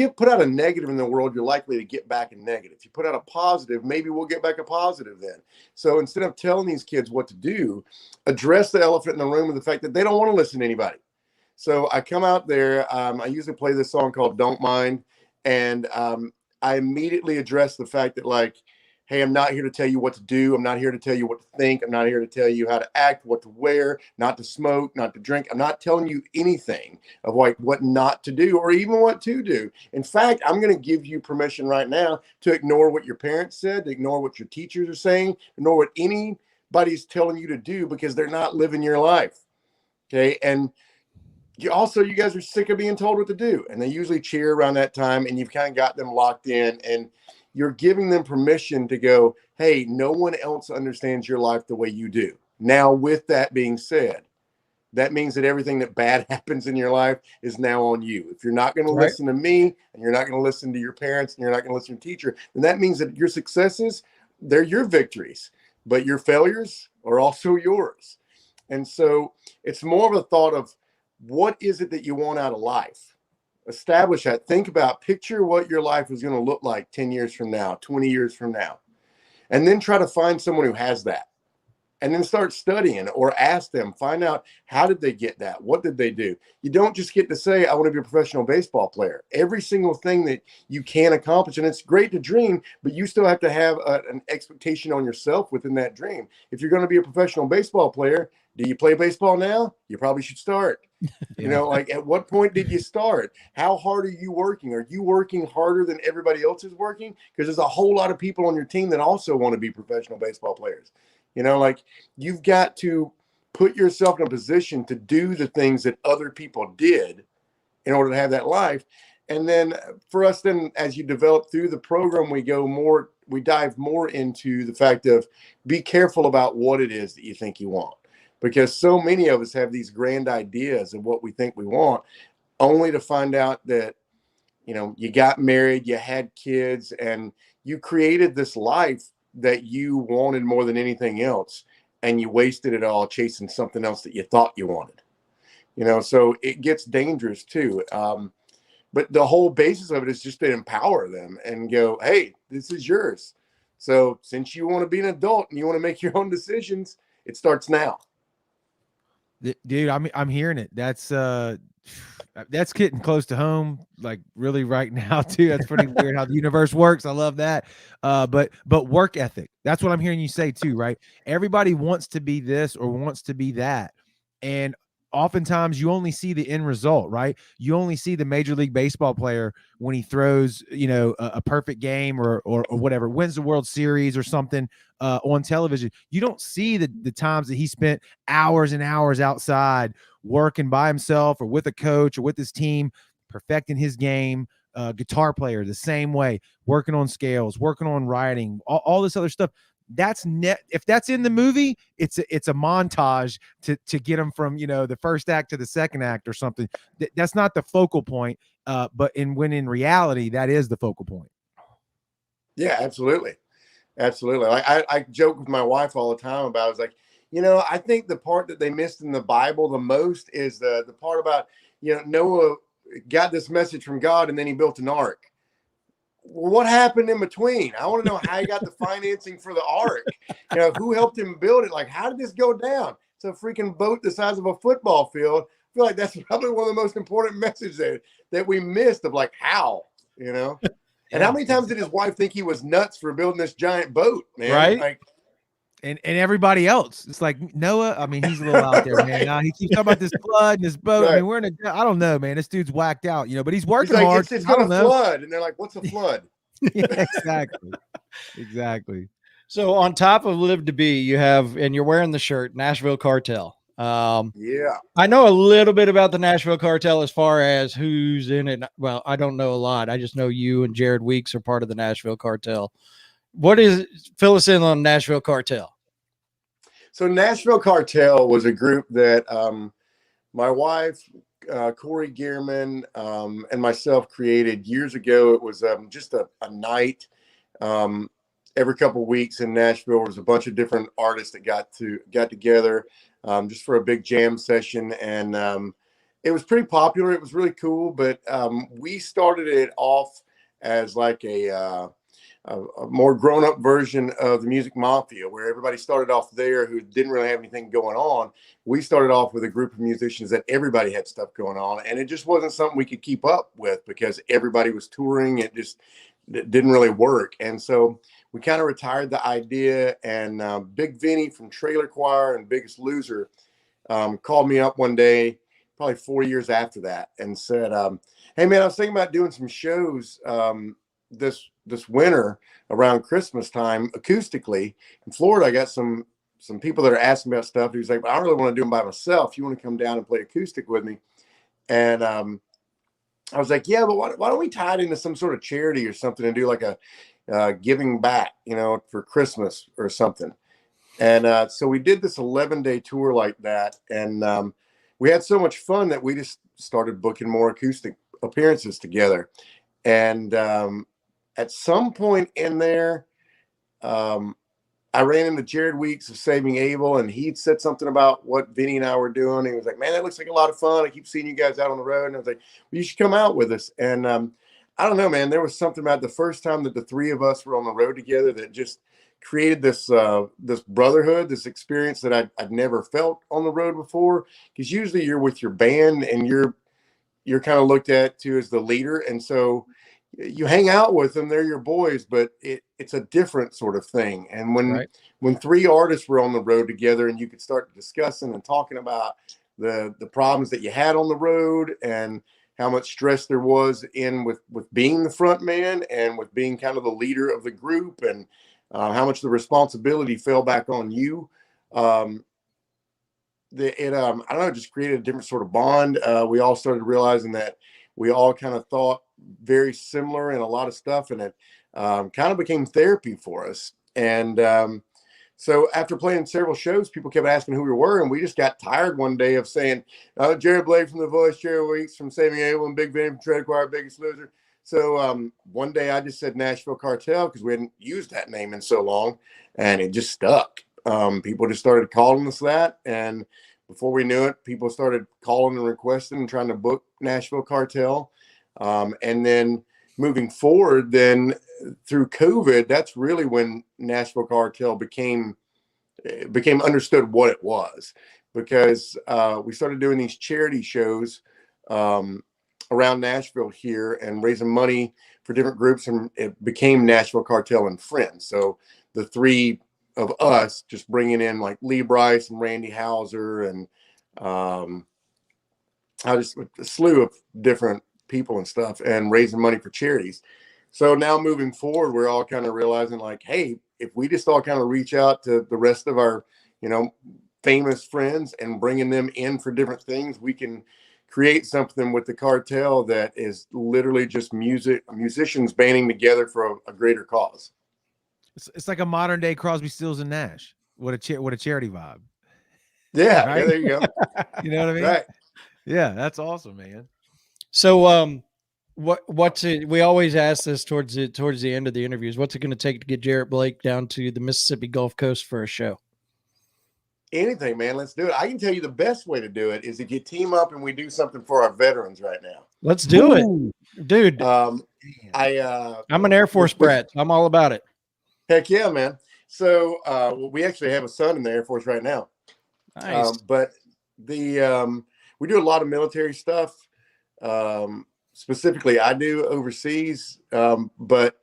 put out a negative in the world, you're likely to get back a negative. If you put out a positive, maybe we'll get back a positive then. So instead of telling these kids what to do, address the elephant in the room of the fact that they don't want to listen to anybody. So I come out there, I usually play this song called Don't Mind. And I immediately address the fact that, like, hey, I'm not here to tell you what to do. I'm not here to tell you what to think. I'm not here to tell you how to act, what to wear, not to smoke, not to drink. I'm not telling you anything of, like, what not to do or even what to do. In fact, I'm going to give you permission right now to ignore what your parents said, to ignore what your teachers are saying, ignore what anybody's telling you to do, because they're not living your life. Okay. And you guys are sick of being told what to do. And they usually cheer around that time, and you've kind of got them locked in, and you're giving them permission to go, hey, no one else understands your life the way you do. Now, with that being said, that means that everything that bad happens in your life is now on you. If you're not going to listen to me, and you're not going to listen to your parents, and you're not going to listen to your teacher, then that means that your successes, they're your victories, but your failures are also yours. And so it's more of a thought of, what is it that you want out of life? Establish that. Think about, picture what your life is going to look like 10 years from now, 20 years from now. And then try to find someone who has that. And then start studying, or ask them, find out, how did they get that? What did they do? You don't just get to say, I want to be a professional baseball player. Every single thing that you can accomplish, and it's great to dream, but you still have to have an expectation on yourself within that dream. If you're going to be a professional baseball player, do you play baseball now? You probably should start. Like, at what point did you start? How hard are you working? Are you working harder than everybody else is working? Because there's a whole lot of people on your team that also want to be professional baseball players. Like, you've got to put yourself in a position to do the things that other people did in order to have that life. And then for us, then, as you develop through the program, we dive more into the fact of, be careful about what it is that you think you want. Because so many of us have these grand ideas of what we think we want, only to find out that, you got married, you had kids, and you created this life that you wanted more than anything else, and you wasted it all chasing something else that you thought you wanted. So it gets dangerous too. But the whole basis of it is just to empower them and go, hey, this is yours. So since you want to be an adult and you want to make your own decisions, it starts now. Dude, I'm hearing it. That's getting close to home, like, really right now too. That's pretty weird how the universe works. I love that. But work ethic, that's what I'm hearing you say too, right? Everybody wants to be this or wants to be that. And oftentimes you only see the end result, right? You only see the Major League Baseball player when he throws, a perfect game or whatever, wins the World Series or something on television. You don't see the times that he spent hours and hours outside working by himself or with a coach or with his team, perfecting his game. Guitar player, the same way, working on scales, working on writing, all this other stuff. That's if that's in the movie, it's a montage to get them from the first act to the second act or something. That's not the focal point, but when in reality that is the focal point. Yeah, absolutely. Like, I joke with my wife all the time about, it's like, I think the part that they missed in the Bible the most is the part about, Noah got this message from God and then he built an ark. Well, what happened in between? I want to know how he got the financing for the ark. Who helped him build it? Like, how did this go down? It's a freaking boat the size of a football field. I feel like that's probably one of the most important messages that we missed, of, like, how, And how many times did his wife think he was nuts for building this giant boat, man? Right. Like, and everybody else. It's like Noah. I mean, he's a little out there, man. He keeps talking about this flood and this boat. I mean, we're in a. I don't know, man. This dude's whacked out, but he's working hard. It's going to flood, and they're like, "What's a flood?" Yeah, exactly, exactly. So on top of Live to Be, you have, and you're wearing the shirt, Nashville Cartel. Yeah, I know a little bit about the Nashville Cartel as far as who's in it. Well, I don't know a lot. I just know you and Jared Weeks are part of the Nashville Cartel. Fill us in on Nashville Cartel. So Nashville Cartel was a group that my wife, Corey Gearman, and myself created years ago. It was just a night every couple of weeks in Nashville. There was a bunch of different artists that got together just for a big jam session, and it was pretty popular. It was really cool, but we started it off as like a more grown-up version of the Music Mafia, where everybody started off there who didn't really have anything going on. We started off with a group of musicians that everybody had stuff going on, and it just wasn't something we could keep up with because everybody was touring. It didn't really work, and so we kind of retired the idea. And Big Vinny from Trailer Choir and Biggest Loser called me up one day, probably 4 years after that, and said, "Hey man, I was thinking about doing some shows this winter around Christmas time acoustically in Florida. I got some people that are asking about stuff." He was like, "I don't really want to do them by myself. You want to come down and play acoustic with me?" And I was like, "Yeah, but why don't we tie it into some sort of charity or something and do like a giving back, for Christmas or something?" And so we did this 11-day tour like that, and we had so much fun that we just started booking more acoustic appearances together. And at some point in there, I ran into Jared Weeks of Saving Abel, and he'd said something about what Vinny and I were doing. He was like, "Man, that looks like a lot of fun. I keep seeing you guys out on the road." And I was like, "Well, you should come out with us." And I don't know, man, there was something about the first time that the three of us were on the road together that just created this this brotherhood, this experience that I'd never felt on the road before. Because usually you're with your band and you're kind of looked at too as the leader, and so you hang out with them, they're your boys, but it's a different sort of thing. And when three artists were on the road together and you could start discussing and talking about the problems that you had on the road and how much stress there was with being the front man and with being kind of the leader of the group, and how much the responsibility fell back on you, I don't know, just created a different sort of bond. We all started realizing that we all kind of thought very similar in a lot of stuff, and it kind of became therapy for us. And so after playing several shows, people kept asking who we were, and we just got tired one day of saying, "Jared Blake from The Voice, Jared Weeks from Saving Abel, and Big Vinny from Trailer Choir, Biggest Loser." So one day I just said Nashville Cartel because we hadn't used that name in so long, and it just stuck. People just started calling us that, and before we knew it, people started calling and requesting and trying to book Nashville Cartel. And then moving forward, then through COVID, that's really when Nashville Cartel became understood what it was, because we started doing these charity shows around Nashville here and raising money for different groups, and it became Nashville Cartel and Friends. So the three of us just bringing in like Lee Bryce and Randy Hauser and a slew of different people and stuff, and raising money for charities. So now moving forward, we're all kind of realizing like, hey, if we just all kind of reach out to the rest of our, famous friends and bringing them in for different things, we can create something with the cartel that is literally just musicians banding together for a greater cause. It's like a modern day Crosby, Stills and Nash. What a charity vibe. Yeah, right? yeah, there you go. You know what I mean? Right. Yeah, that's awesome, man. So what's it? We always ask this towards the end of the interviews. What's it going to take to get Jared Blake down to the Mississippi Gulf Coast for a show? Anything, man. Let's do it. I can tell you the best way to do it is if you team up and we do something for our veterans right now. Let's do it, dude. I'm an Air Force brat. I'm all about it. Heck yeah, man. So we actually have a son in the Air Force right now. Nice. But we do a lot of military stuff. Specifically, I do overseas. But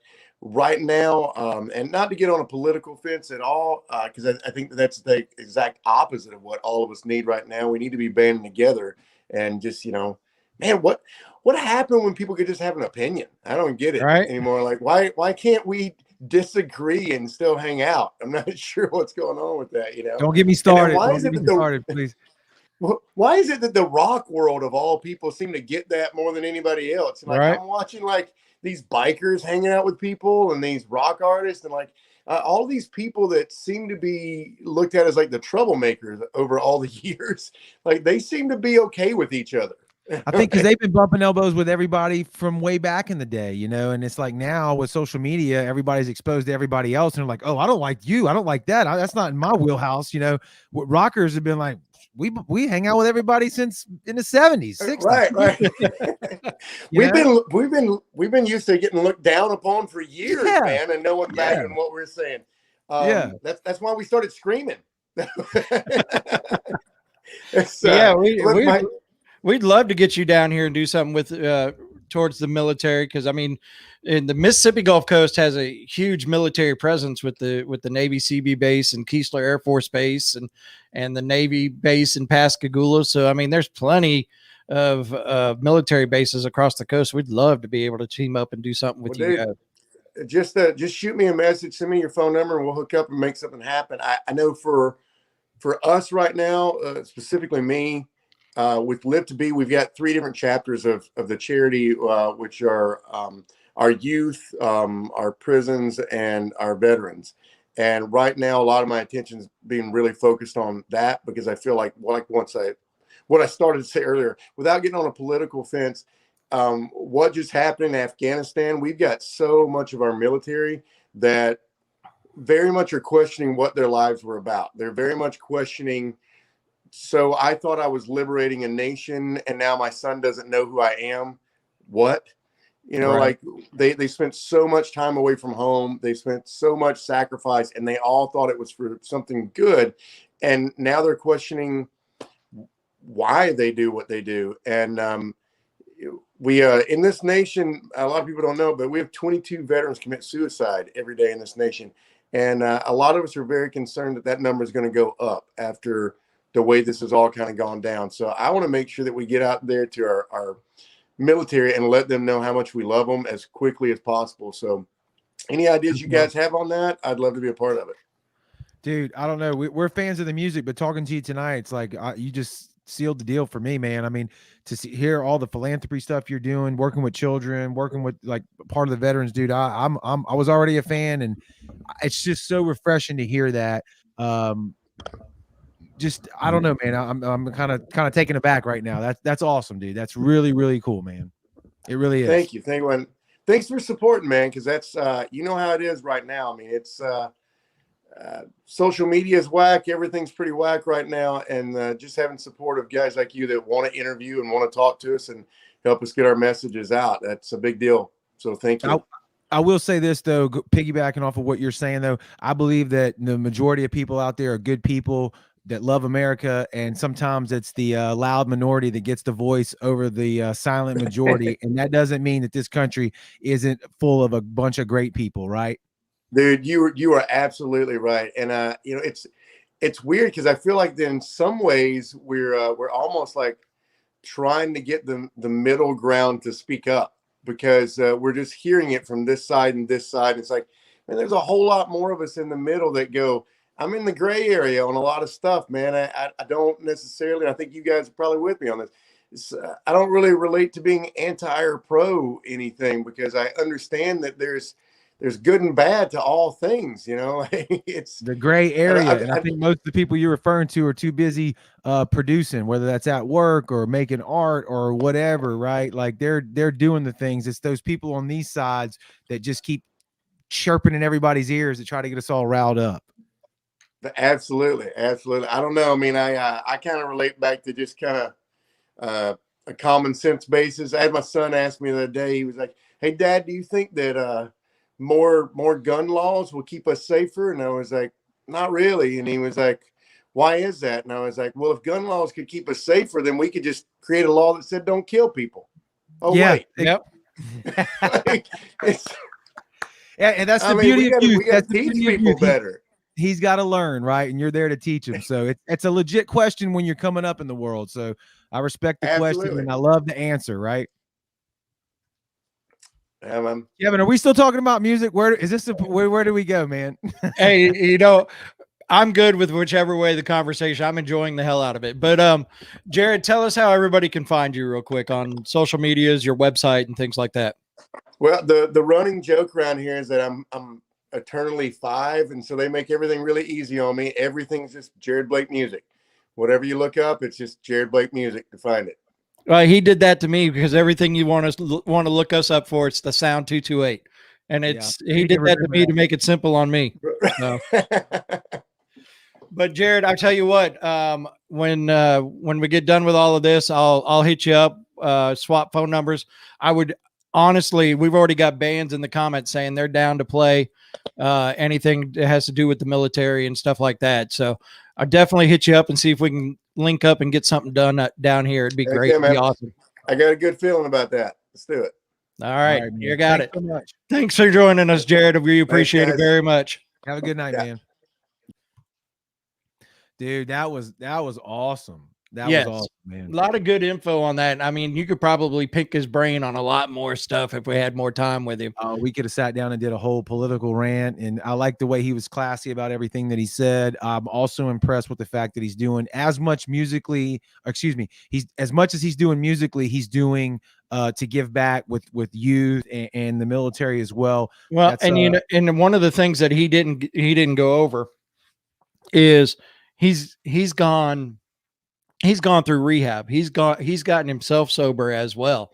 right now, and not to get on a political fence at all, because I think that's the exact opposite of what all of us need right now. We need to be banding together and just, man, what happened when people could just have an opinion? I don't get it anymore. Like, why can't we disagree and still hang out? I'm not sure what's going on with that. Don't get me started. Don't get me started, please. Why is it that the rock world of all people seem to get that more than anybody else? And like, I'm watching like these bikers hanging out with people and these rock artists and like all these people that seem to be looked at as like the troublemakers over all the years. Like they seem to be okay with each other. I think because they've been bumping elbows with everybody from way back in the day, and it's like now with social media, everybody's exposed to everybody else. And they're like, oh, I don't like you. I don't like that. That's not in my wheelhouse. What rockers have been like, we hang out with everybody since in the 70s, 60s. Right. We've been used to getting looked down upon for years, man, and no one backing what we're saying. That's why we started screaming. We'd love to get you down here and do something with towards the military, because I mean, in the Mississippi Gulf Coast has a huge military presence with the Navy CB base and Keesler Air Force Base and the Navy base in Pascagoula. So I mean, there's plenty of military bases across the coast. We'd love to be able to team up and do something with you guys. Just shoot me a message, send me your phone number, and we'll hook up and make something happen. I know for us right now, specifically me. With Live to Be, we've got 3 different chapters of the charity, which are our youth, our prisons, and our veterans. And right now, a lot of my attention is being really focused on that, because I feel like what I started to say earlier, without getting on a political fence, what just happened in Afghanistan, we've got so much of our military that very much are questioning what their lives were about. They're very much questioning, so I thought I was liberating a nation, and now my son doesn't know who I am. What? Like they spent so much time away from home. They spent so much sacrifice, and they all thought it was for something good. And now they're questioning why they do what they do. And we in this nation, a lot of people don't know, but we have 22 veterans commit suicide every day in this nation. And a lot of us are very concerned that number is going to go up after the way this has all kind of gone down. So I want to make sure that we get out there to our military and let them know how much we love them as quickly as possible. So any ideas you guys have on that, I'd love to be a part of it. Dude, I don't know. We're fans of the music, but talking to you tonight, it's like you just sealed the deal for me, man. I mean, to hear all the philanthropy stuff you're doing, working with children, working with like part of the veterans, dude, I was already a fan, and it's just so refreshing to hear that. Just I don't know, man. I'm kind of taken aback right now. That's awesome, dude. That's really, really cool, man. It really is. Thank you. Thanks for supporting, man, because that's you know how it is right now. I mean, it's social media is whack. Everything's pretty whack right now, and just having support of guys like you that want to interview and want to talk to us and help us get our messages out, that's a big deal. So thank you. I will say this, though, piggybacking off of what you're saying, though, I believe that the majority of people out there are good people that love America, and sometimes it's the loud minority that gets the voice over the silent majority. And that doesn't mean that this country isn't full of a bunch of great people, right? Dude, you are absolutely right. And it's weird, because I feel like in some ways we're almost like trying to get the middle ground to speak up, because we're just hearing it from this side and this side. It's like, man, there's a whole lot more of us in the middle that go, I'm in the gray area on a lot of stuff, man. I don't necessarily, I think you guys are probably with me on this. I don't really relate to being anti or pro anything, because I understand that there's good and bad to all things, it's the gray area. And I think most of the people you're referring to are too busy producing, whether that's at work or making art or whatever, right? Like they're doing the things. It's those people on these sides that just keep chirping in everybody's ears to try to get us all riled up. Absolutely. I don't know. I mean, I kind of relate back to just kind of a common sense basis. I had my son ask me the other day. He was like, "Hey, Dad, do you think that more gun laws will keep us safer?" And I was like, "Not really." And he was like, "Why is that?" And I was like, "Well, if gun laws could keep us safer, then we could just create a law that said don't kill people." Oh, yeah. Wait. Yep. Like, Yeah, and that's the I mean, beauty we of youth. gotta That's the teach beauty of people youth. better. He's got to learn, right? And you're there to teach him. So it's a legit question when you're coming up in the world. So I respect the question Absolutely. and I love the answer, right? Man. Kevin, are we still talking about music? Where is this? Where do we go, man? Hey, I'm good with whichever way the conversation. I'm enjoying the hell out of it. But Jared, tell us how everybody can find you real quick on social medias, your website, and things like that. Well, the running joke around here is that I'm eternally 5, and so they make everything really easy on me. Everything's just Jared Blake Music. Whatever you look up, it's just Jared Blake Music to find it. He did that to me because everything you want to look us up for, it's the Sound 228, and he did that to me to make it simple on me. So. But Jared, I tell you what, when we get done with all of this, I'll hit you up, swap phone numbers. I would honestly, we've already got bands in the comments saying they're down to play anything that has to do with the military and stuff like that. So I'll definitely hit you up and see if we can link up and get something done down here. It'd be great. It'd be awesome. I got a good feeling about that. Let's do it. All right, you got Thanks it. so much. Thanks for joining us, Jared. We appreciate it very much. Have a good night, man. Dude, that was awesome. That was awesome, man. A lot of good info on that. I mean, you could probably pick his brain on a lot more stuff if we had more time with him. We could have sat down and did a whole political rant, and I like the way he was classy about everything that he said. I'm also impressed with the fact that he's doing as much musically, he's as much as he's doing musically, he's doing to give back with youth and the military as well. Well, and and one of the things that he didn't go over is he's gone through rehab. He's gotten himself sober as well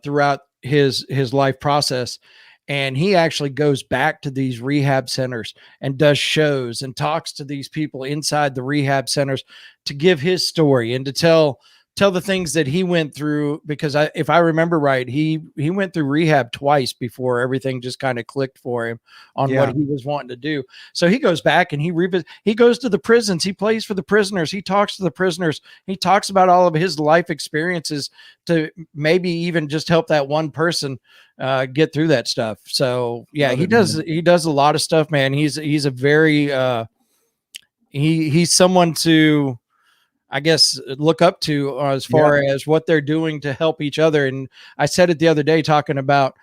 throughout his life process. And he actually goes back to these rehab centers and does shows and talks to these people inside the rehab centers to give his story and to tell the things that he went through, because if I remember right, he went through rehab twice before everything just kind of clicked for him on what he was wanting to do. So he goes back and he goes to the prisons. He plays for the prisoners. He talks to the prisoners. He talks about all of his life experiences to maybe even just help that one person get through that stuff. So yeah, he does a lot of stuff, man. He's a very he's someone to, I guess, look up to as far as what they're doing to help each other. And I said it the other day talking about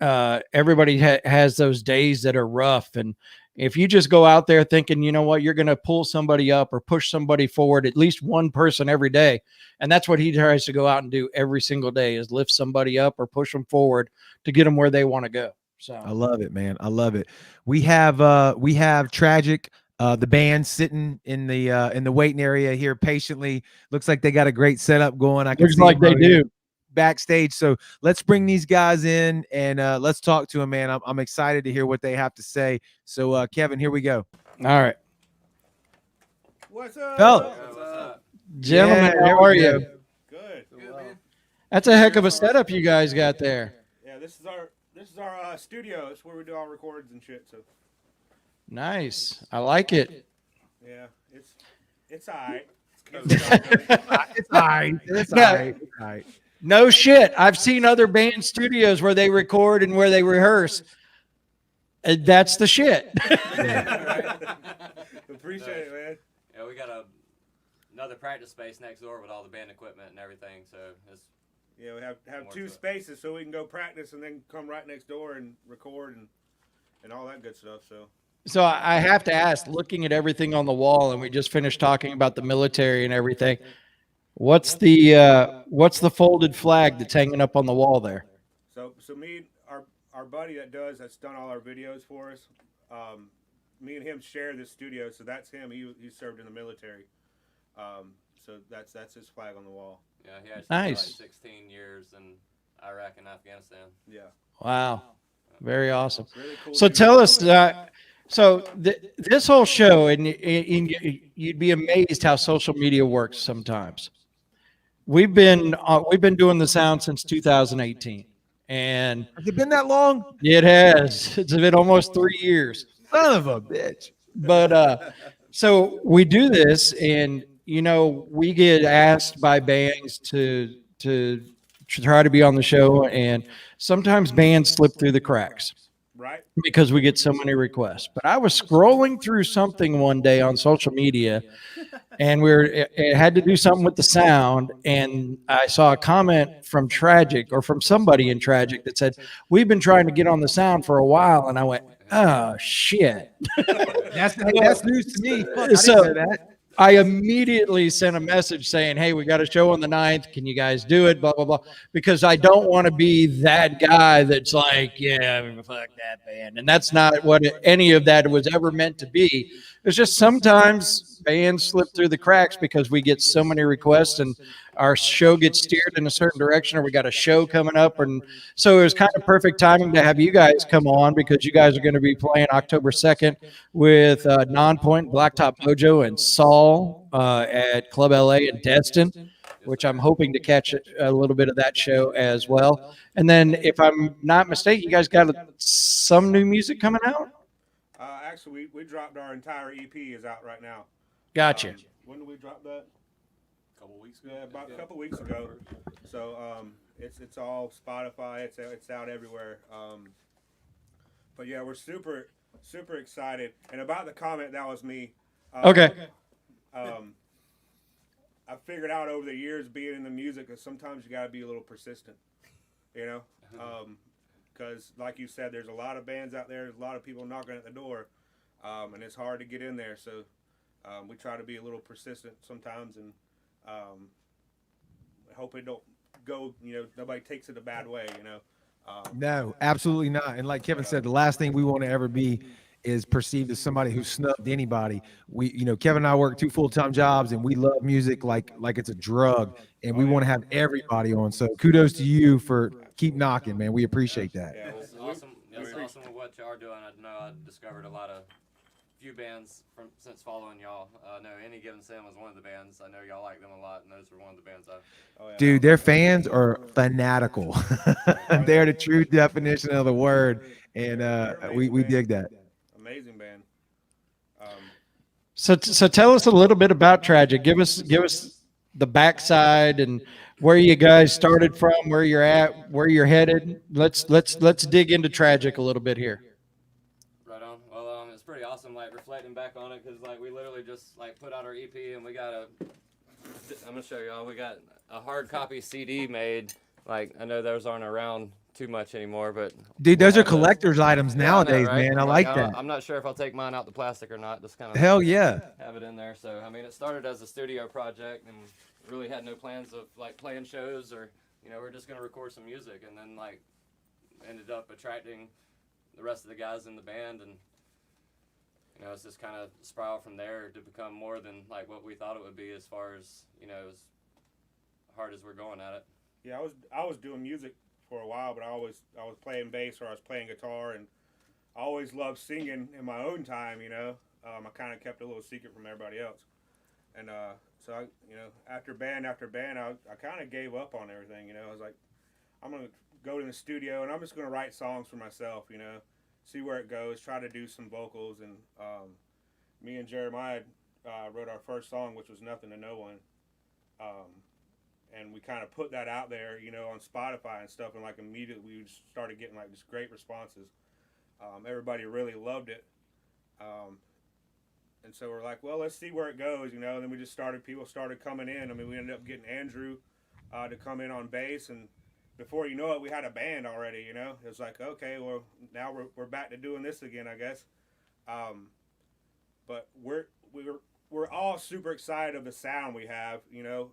everybody has those days that are rough. And if you just go out there thinking, you know what, you're going to pull somebody up or push somebody forward, at least one person every day. And that's what he tries to go out and do every single day, is lift somebody up or push them forward to get them where they want to go. So I love it, man. I love it. We have Tragic, the band sitting in the waiting area here patiently. Looks like they got a great setup going. I can looks see like they do backstage. So let's bring these guys in and let's talk to them, man. I'm excited to hear what they have to say. So Kevin, here we go. All right. What's up? What's up? Gentlemen, how are you? Good, man. That's a heck of a setup you guys got there. Yeah, this is our studio. It's where we do all recordings and shit. So nice. I like it. yeah, it's all right. It's all right. It's all right. No shit. I've seen other band studios where they record and where they rehearse. And that's the shit. Appreciate it, man. Yeah, we got another practice space next door with all the band equipment and everything. So it's we have two spaces so we can go practice and then come right next door and record and all that good stuff. So I have to ask, looking at everything on the wall, and we just finished talking about the military and everything, what's the folded flag that's hanging up on the wall there? So me, our buddy that's done all our videos for us, me and him share this studio, so that's him. He served in the military, so that's his flag on the wall. Yeah, he actually nice. Like 16 years in Iraq and Afghanistan. Yeah. Wow. Very awesome. Really cool. So tell us, this whole show, and you'd be amazed how social media works sometimes. We've been doing the sound since 2018, and has it been that long? It has. It's been almost 3 years. Son of a bitch. But so we do this, and we get asked by bands to try to be on the show, and sometimes bands slip through the cracks. Right. because we get so many requests. But I was scrolling through something one day on social media, and it had to do something with the sound, and I saw a comment from Tragic, or from somebody in Tragic, that said, "We've been trying to get on the sound for a while," and I went, "Oh shit." That's news to me. Fuck, I didn't So know that. I immediately sent a message saying, "Hey, we got a show on the 9th. Can you guys do it?" Blah, blah, blah. Because I don't want to be that guy that's like, yeah, fuck that band. And that's not what any of that was ever meant to be. It's just sometimes bands slip through the cracks because we get so many requests and our show gets steered in a certain direction, or we got a show coming up. And so it was kind of perfect timing to have you guys come on, because you guys are going to be playing October 2nd with Nonpoint, Blacktop Mojo, and Saul at Club LA in Destin, which I'm hoping to catch a little bit of that show as well. And then, if I'm not mistaken, you guys got some new music coming out? Actually, we dropped our entire EP is out right now. Gotcha. When did we drop that? A couple weeks ago. Yeah, about a couple weeks ago. So it's all Spotify. It's out everywhere. But yeah, we're super excited. And about the comment, that was me. Okay. I figured out over the years being in the music that sometimes you got to be a little persistent, you know, because like you said, there's a lot of bands out there. There's a lot of people knocking at the door, and it's hard to get in there. So we try to be a little persistent sometimes, and hope it don't go, you know, nobody takes it a bad way, you know. No, absolutely not. And like Kevin said, the last thing we want to ever be is perceived as somebody who snubbed anybody. We, you know, Kevin and I work 2 full-time jobs, and we love music like it's a drug, and we want to have everybody on. So kudos to you for keep knocking, man. We appreciate that. Yeah, it's awesome. It's awesome with what y'all are doing. I know I discovered a few bands since following y'all. I know Any Given Sin was one of the bands. I know y'all like them a lot, and those were one of the bands Dude, their fans are fanatical. They're the true definition of the word, and we dig that. Amazing band. So tell us a little bit about Tragic. Give us the backside and where you guys started from, where you're at, where you're headed. Let's dig into Tragic a little bit here. Right on. Well, it's pretty awesome, like, reflecting back on it, because, like, we literally just, like, put out our EP, and we got I'm going to show y'all, we got a hard copy CD made. Like, I know those aren't around too much anymore, but Dude, those are collector's items nowadays, I know, right? man. I like that. I'm not sure if I'll take mine out the plastic or not. Just kind of Hell yeah. have it in there. So I mean, it started as a studio project, and really had no plans of like playing shows, or you know, we're just gonna record some music, and then like ended up attracting the rest of the guys in the band, and you know, it's just kind of spiraled from there to become more than like what we thought it would be, as far as, you know, as hard as we're going at it. Yeah, I was doing music for a while, but I was playing bass, or I was playing guitar, and I always loved singing in my own time, you know. I kind of kept a little secret from everybody else, and so I, you know, after band after band, I kind of gave up on everything, you know. I was like, I'm gonna go to the studio and I'm just gonna write songs for myself, you know, see where it goes, try to do some vocals, and me and Jeremiah wrote our first song, which was Nothing to No One. And we kind of put that out there, you know, on Spotify and stuff, and like immediately we started getting like just great responses. Everybody really loved it, and so we're like, well, let's see where it goes, you know. And then we just people started coming in. I mean, we ended up getting Andrew to come in on bass, and before you know it, we had a band already, you know. It was like, okay, well, now we're back to doing this again, I guess. But we're all super excited of the sound we have, you know.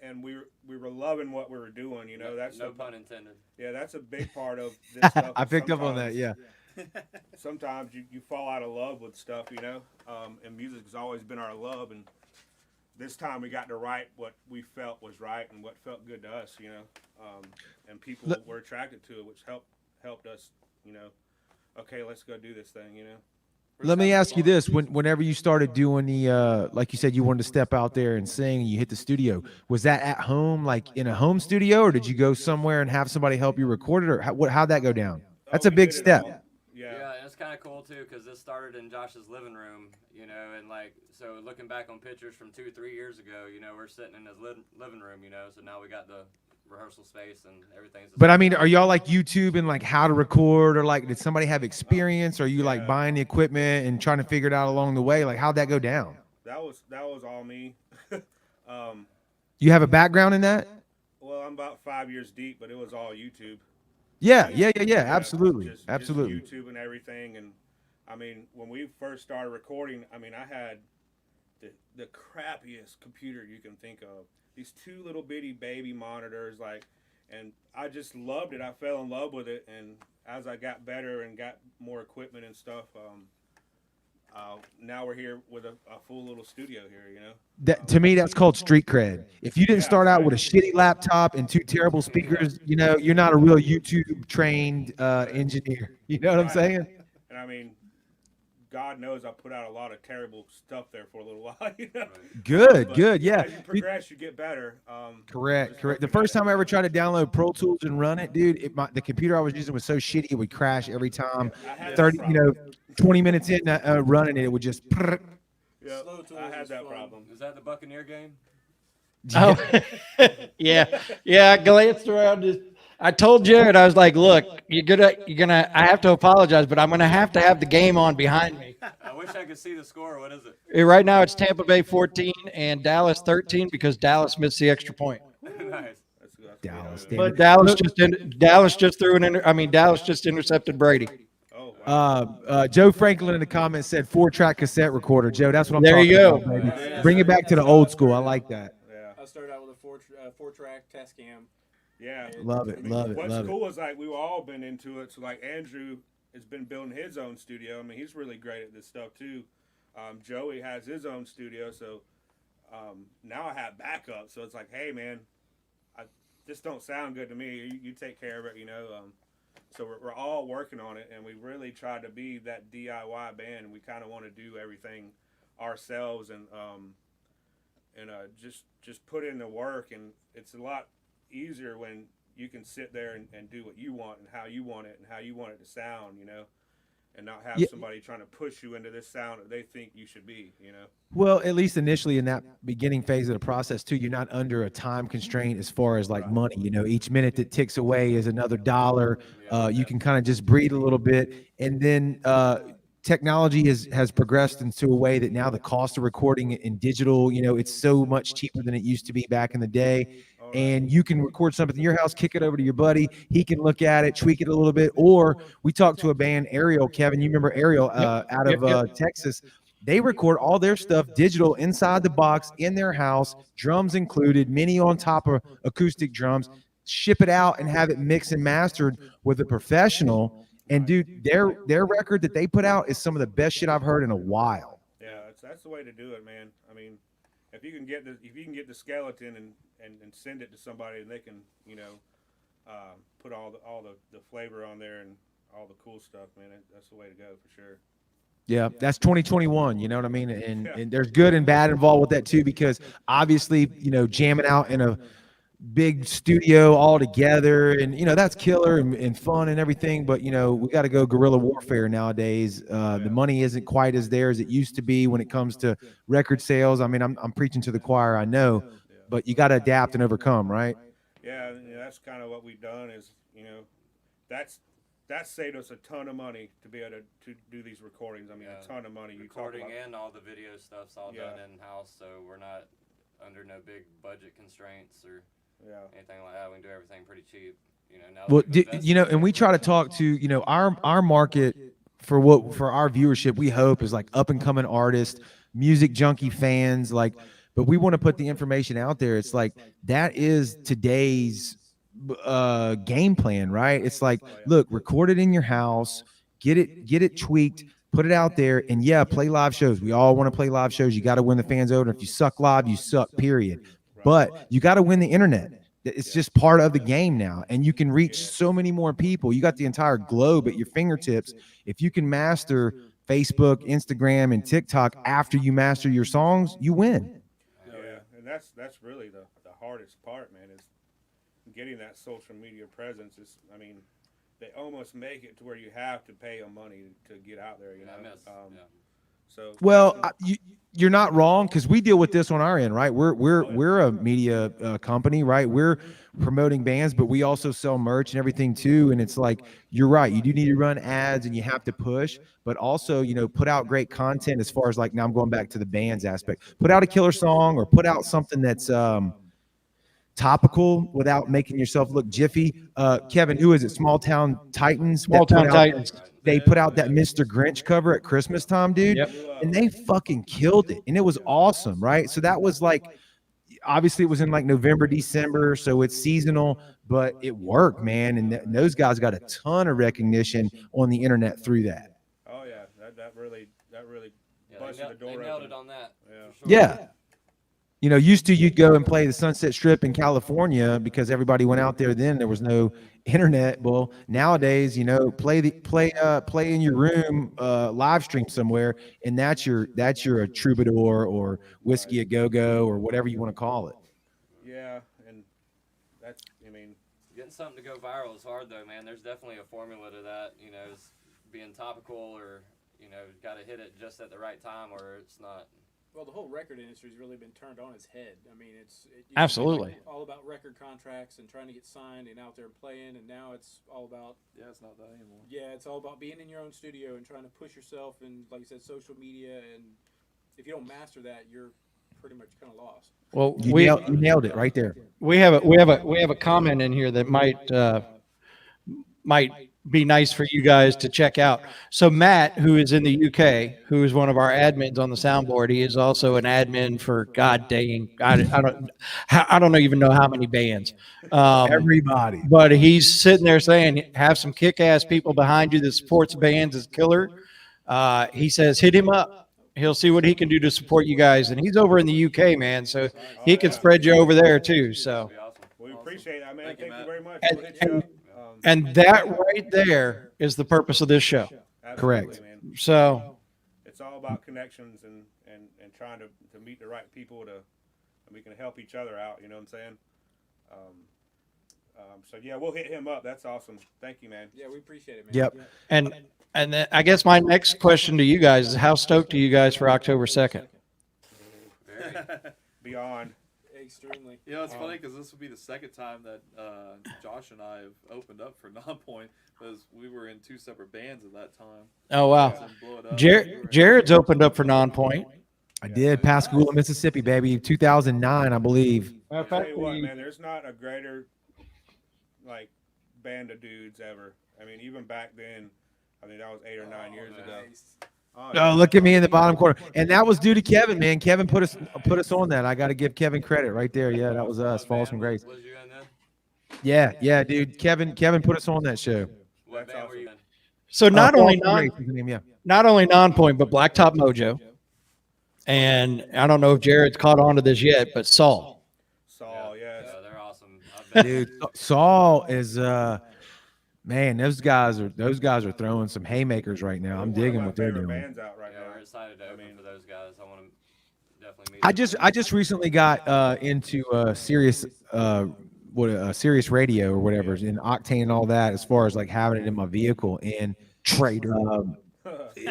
And we were loving what we were doing, you know. That's no pun intended. Yeah, that's a big part of this stuff. I picked up on that, yeah. Sometimes you fall out of love with stuff, you know. And music has always been our love, and this time we got to write what we felt was right and what felt good to us, you know. And people were attracted to it, which helped us, you know. Okay, let's go do this thing, you know. Let me ask you this: whenever you started doing the, like you said, you wanted to step out there and sing, and you hit the studio. Was that at home, like in a home studio, or did you go somewhere and have somebody help you record it, or how'd that go down? That's a big step. Yeah, it's kind of cool too, because this started in Josh's living room, you know, and like, so looking back on pictures from 2-3 years ago, you know, we're sitting in his living room, you know, so now we got the rehearsal space and everything's. But I mean, are y'all like YouTube and like how to record, or like did somebody have experience? Or are you like buying the equipment and trying to figure it out along the way? Like how'd that go down? That was all me. You have a background in that? Well, I'm about 5 years deep, but it was all YouTube. Yeah. Absolutely. Just Absolutely. YouTube and everything. And I mean, when we first started recording, I mean, I had the crappiest computer you can think of. These 2 little bitty baby monitors, like, and I just loved it. I fell in love with it, and as I got better and got more equipment and stuff, now we're here with a full little studio here. You know, That to me, that's called street cred. If you didn't start out with a shitty laptop and 2 terrible speakers, you know, you're not a real YouTube trained engineer. You know what I'm saying? And I mean, God knows I put out a lot of terrible stuff there for a little while. You know? Good, yeah. As you progress, you get better. Correct. The first time I ever tried to download Pro Tools and run it, dude, the computer I was using was so shitty it would crash every time. 20 minutes in running it, it would just. Yeah, I had that problem. Is that the Buccaneer game? Oh, yeah. I glanced around. I told Jared, I was like, look, you're gonna. I have to apologize, but I'm gonna have to have the game on behind me. I wish I could see the score. What is it? Right now, it's Tampa Bay 14 and Dallas 13 because Dallas missed the extra point. Nice. Dallas, But Dallas just threw Dallas just intercepted Brady. Oh, wow. Joe Franklin in the comments said 4-track cassette recorder. Joe, that's what I'm There talking you go. about, baby. Bring it back to the old school. I like that. Yeah. I started out with a 4-track test cam. Yeah. Love it. What's cool is like we've all been into it. So like Andrew has been building his own studio. I mean, he's really great at this stuff too. Joey has his own studio, so now I have backup. So it's like, hey man, this don't sound good to me. You take care of it, you know. So we're all working on it, and we really tried to be that DIY band. We kind of want to do everything ourselves, and just put in the work. And it's a lot easier when you can sit there and do what you want and how you want it and how you want it to sound, you know, and not have somebody trying to push you into this sound that they think you should be, you know. Well, at least initially in that beginning phase of the process too, you're not under a time constraint as far as like money. You know, each minute that ticks away is another dollar. You can kind of just breathe a little bit, and then technology has progressed into a way that now the cost of recording in digital, you know, it's so much cheaper than it used to be back in the day. And you can record something in your house, kick it over to your buddy. He can look at it, tweak it a little bit. Or we talked to a band, Ariel, Kevin, you remember Ariel out of Texas. They record all their stuff digital inside the box in their house, drums included, mini on top of acoustic drums, ship it out and have it mixed and mastered with a professional. And dude, their record that they put out is some of the best shit I've heard in a while. Yeah, that's the way to do it, man. I mean, if you can get the skeleton and send it to somebody, and they can, you know, put all the flavor on there and all the cool stuff, man. That's the way to go for sure. Yeah, that's 2021. You know what I mean? And there's good and bad involved with that too, because obviously, you know, jamming out in a big studio all together, and you know that's killer and fun and everything, but you know we got to go guerrilla warfare nowadays. The money isn't quite as there as it used to be when it comes to record sales. I mean, I'm preaching to the choir, I know, but you got to adapt and overcome, right? Yeah, that's kind of what we've done. Is, you know, that's saved us a ton of money to be able to do these recordings. I mean, a ton of money. Recording and all the video stuff's all done in house, so we're not under no big budget constraints or anything like that. We can do everything pretty cheap, you know. Now, well, you know, and we try to talk to, you know, our market for our viewership, we hope is like up and coming artists, music junkie fans, like, but we want to put the information out there. It's like that is today's game plan, right? It's like, look, record it in your house, get it tweaked, put it out there, and play live shows. We all want to play live shows. You got to win the fans over. If you suck live, you suck, period. But you got to win the internet. It's just part of the game now, and you can reach so many more people. You got the entire globe at your fingertips. If you can master Facebook, Instagram, and TikTok after you master your songs, you win. Yeah, and that's really the hardest part, man, is getting that social media presence. Is, I mean, they almost make it to where you have to pay them money to get out there, you know. So Well, you're not wrong, because we deal with this on our end, right? We're a media company, right? We're promoting bands, but we also sell merch and everything too. And it's like, you're right, you do need to run ads and you have to push, but also, you know, put out great content. As far as like, now I'm going back to the bands aspect, put out a killer song or put out something that's topical without making yourself look jiffy. Kevin, who is it? Small Town Titans. Small Town Titans. They put out that Mr. Grinch cover at Christmas time, dude. Yep. And they fucking killed it. And it was awesome, right? So that was like, obviously it was in like November, December, so it's seasonal, but it worked, man. And those guys got a ton of recognition on the internet through that. Oh yeah, that really busted the door They open. nailed it on that. Yeah. For sure. Yeah. You know, used to, you'd go and play the Sunset Strip in California because everybody went out there then. There was no internet. Well, nowadays, you know, play in your room, live stream somewhere, and that's your a troubadour or whiskey a go-go or whatever you want to call it. Yeah, and that's, I mean, Getting something to go viral is hard though, man. There's definitely a formula to that. You know, it's being topical, or you know, got to hit it just at the right time, or it's not. Well, the whole record industry has really been turned on its head. I mean, it's Absolutely. all about record contracts and trying to get signed and out there playing, and now it's all about it's not that anymore. Yeah, it's all about being in your own studio and trying to push yourself, and like you said, social media. And if you don't master that, you're pretty much kind of lost. Well, You nailed it right there. We have a comment in here that might be nice for you guys to check out. So Matt, who is in the UK, who is one of our admins on the soundboard, he is also an admin for God dang, I don't even know how many bands. Everybody. But he's sitting there saying, have some kick-ass people behind you that supports bands is killer. He says, hit him up. He'll see what he can do to support you guys. And he's over in the UK, man, so he can spread you over there too. So. we appreciate that, man. Thank you very much. And- We'll hit you up. And that right there is the purpose of this show. Absolutely, Correct. Man. So It's all about connections and trying to meet the right people and we can help each other out. You know what I'm saying? So yeah, we'll hit him up. That's awesome. Thank you, man. Yeah, we appreciate it, man. Yep. and then I guess my next question to you guys is, how stoked are you guys for October 2nd? Beyond. Extremely. You know, it's funny because this will be the second time that Josh and I have opened up for Nonpoint, because we were in two separate bands at that time. Oh, wow. Didn't blow it up. Jared's opened up for Nonpoint. I did. Pascagoula, Mississippi, baby. 2009, I believe. I'll tell you what, man, there's not a greater like band of dudes ever. I mean, even back then, I think that was 8 or 9 years ago. Oh, look at me in the bottom corner. And that was due to Kevin, man. Kevin put us on that. I got to give Kevin credit right there. Yeah, that was us. Falls from Grace. Was you in that? Yeah, dude. Kevin put us on that show. What band were you in? So not only Falls from Grace is the name, yeah. not only Nonpoint, but Blacktop Mojo. And I don't know if Jared's caught on to this yet, but Saul. Saul, yes. Yeah, they're awesome. Dude, Saul is man, those guys are throwing some haymakers right now. I'm digging what they're doing. Bands out right Yeah, now. we're excited to open for those guys. I want to definitely meet. I just recently got into Sirius Sirius radio or whatever, in Octane and all that, as far as like having it in my vehicle. And Traitor.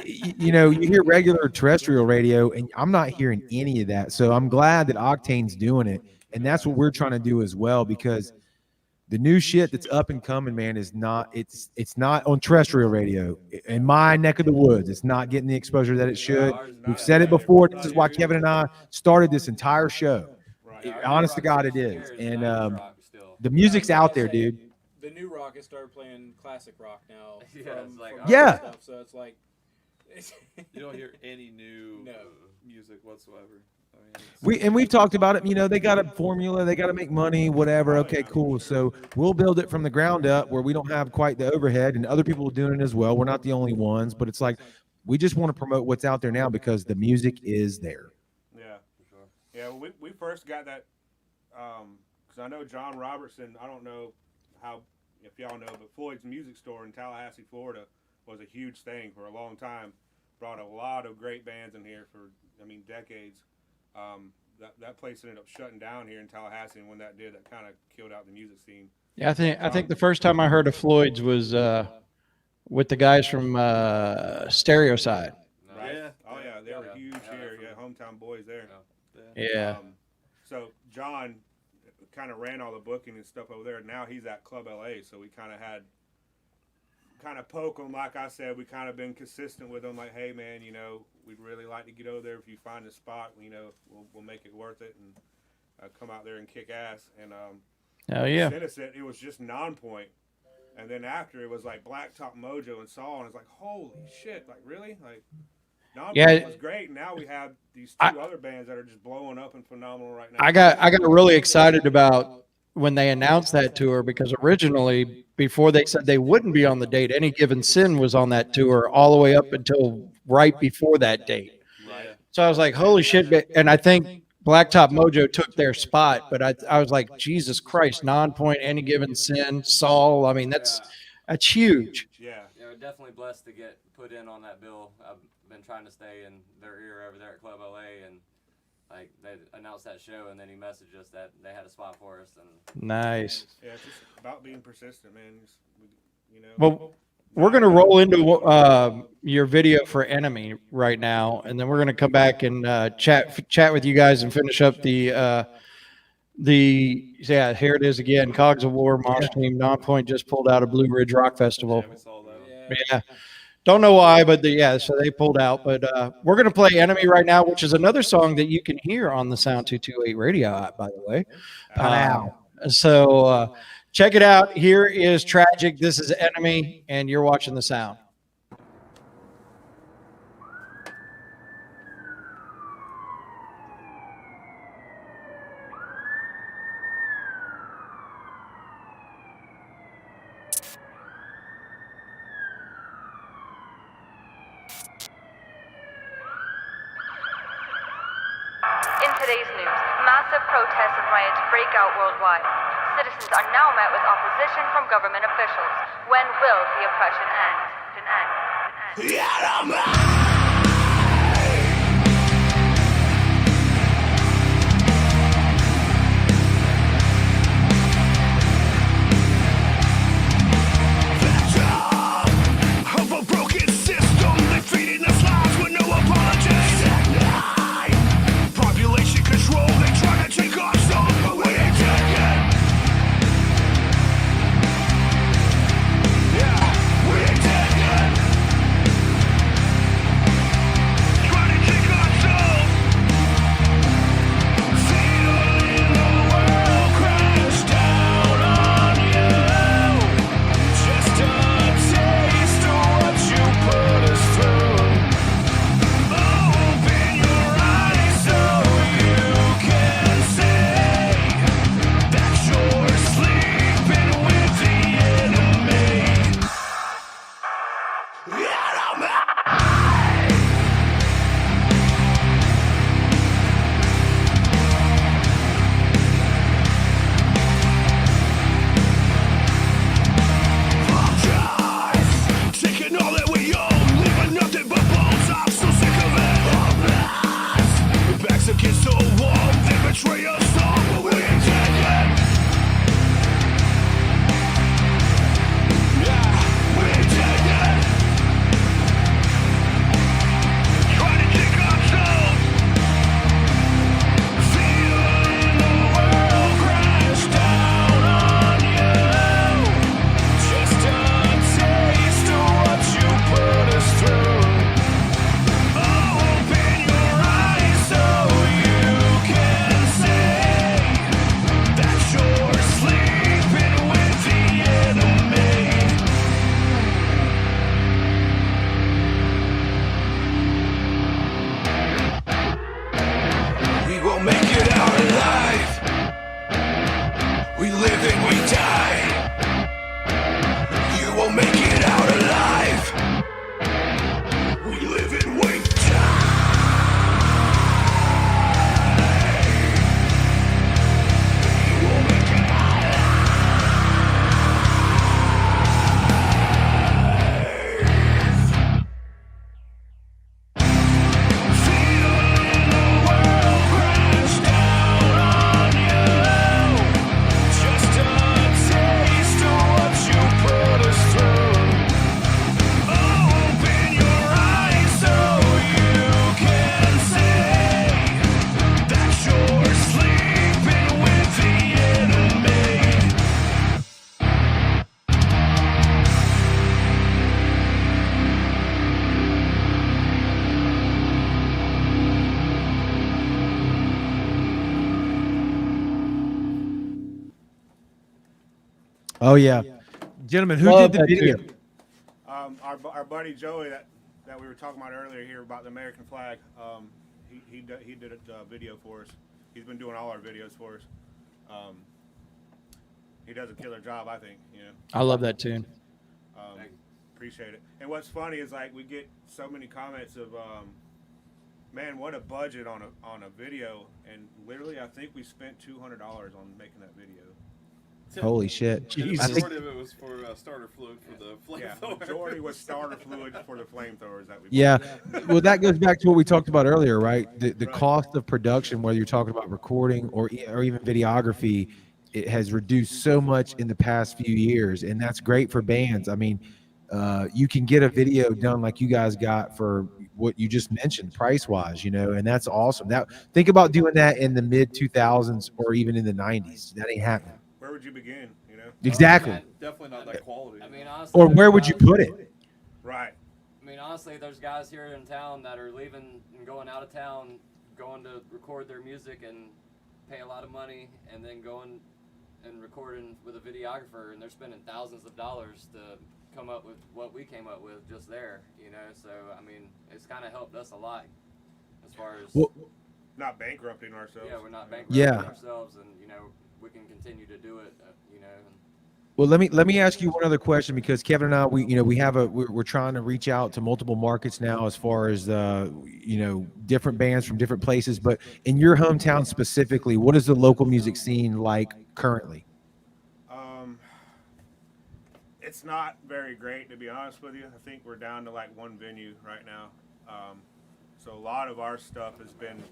you know, you hear regular terrestrial radio and I'm not hearing any of that. So I'm glad that Octane's doing it. And that's what we're trying to do as well, because the new shit that's up and coming, man, is not, it's not on terrestrial radio. In my neck of the woods, it's not getting the exposure that it should. We've said it before. This is why Kevin and I started this entire show. Honest to God, it is. And the music's out there, dude. The new rock has started playing classic rock now. Yeah, it's like, from yeah. stuff, so it's like You don't hear any new music whatsoever. I mean, We've talked about it. You know, they got a formula, they got to make money, whatever. Okay, cool. So we'll build it from the ground up where we don't have quite the overhead, and other people are doing it as well. We're not the only ones, but it's like we just want to promote what's out there now because the music is there. Yeah, for sure. Yeah, well, we first got that because I know John Robertson. I don't know if y'all know, but Floyd's Music Store in Tallahassee, Florida, was a huge thing for a long time. Brought a lot of great bands in here for, decades. That place ended up shutting down here in Tallahassee, and when that did, that kind of killed out the music scene. Yeah, I think the first time I heard of Floyd's was with the guys from Stereo Side. Right? Yeah. Oh yeah, they were hometown boys there. Yeah. So John kind of ran all the booking and stuff over there. Now he's at Club LA, so we kind of poke him. Like I said, we kind of been consistent with him. Like, hey man, you know, we'd really like to get over there. If you find a spot, you know, we'll make it worth it and come out there and kick ass. And oh yeah, it was just Nonpoint, and then after it was like Blacktop Mojo and Saul, and it's like, holy shit, like really, like Nonpoint was great. And now we have these two other bands that are just blowing up and phenomenal right now. I got really excited about when they announced that tour, because originally, before they said they wouldn't be on the date, Any Given Sin was on that tour all the way up until right before that date. Right. So I was like, holy shit. And I think Blacktop Mojo took their spot, but I was like, Jesus Christ, Nonpoint, Any Given Sin, Saul. I mean, that's huge. Yeah. Yeah, we're definitely blessed to get put in on that bill. I've been trying to stay in their ear over there at Club LA, and like they announced that show, and then he messaged us that they had a spot for us. And nice. Yeah, it's just about being persistent, man. Just, you know. Well, we're going to roll into your video for Enemy right now, and then we're going to come back and chat with you guys and finish up here it is again. Cogs of War, Mosh Team, Nonpoint just pulled out of Blue Ridge Rock Festival. Yeah, we saw that. Yeah. Don't know why, but so they pulled out. But we're going to play Enemy right now, which is another song that you can hear on the Sound 228 radio app, by the way. So check it out. Here is Tragic. This is Enemy, and you're watching The Sound. In today's news, massive protests and riots break out worldwide. Citizens are now met with opposition from government officials. When will the oppression end? Oh yeah, gentlemen, who Love did the that video? tune. Our buddy Joey that we were talking about earlier here about the American flag. He did a video for us. He's been doing all our videos for us. He does a killer job, I think. You know. I love that tune. Appreciate it. And what's funny is like we get so many comments of, man, what a budget on a video, and literally I think we spent $200 on making that video. Holy shit! The majority of it was for starter fluid for the flamethrower. Yeah, majority was starter fluid for the flamethrowers that we. Yeah, well, that goes back to what we talked about earlier, right? The cost of production, whether you're talking about recording or even videography, it has reduced so much in the past few years, and that's great for bands. I mean, you can get a video done like you guys got for what you just mentioned, price wise, you know, and that's awesome. Now, think about doing that in the mid 2000s or even in the 90s. That ain't happening. Where would you begin? You know. Exactly. Definitely not that quality. I mean, honestly, Or where would you put it? Right. I mean, honestly, there's guys here in town that are leaving and going out of town, going to record their music and pay a lot of money, and then going and recording with a videographer, and they're spending thousands of dollars to come up with what we came up with just there, you know. So I mean, it's kind of helped us a lot as far as not bankrupting ourselves. Yeah, we're not bankrupting ourselves, and you know, we can continue to do it, you know. Well, let me ask you one other question, because Kevin and I, we're trying to reach out to multiple markets now as far as different bands from different places. But in your hometown specifically, what is the local music scene like currently? It's not very great, to be honest with you. I think we're down to like one venue right now. So a lot of our stuff has been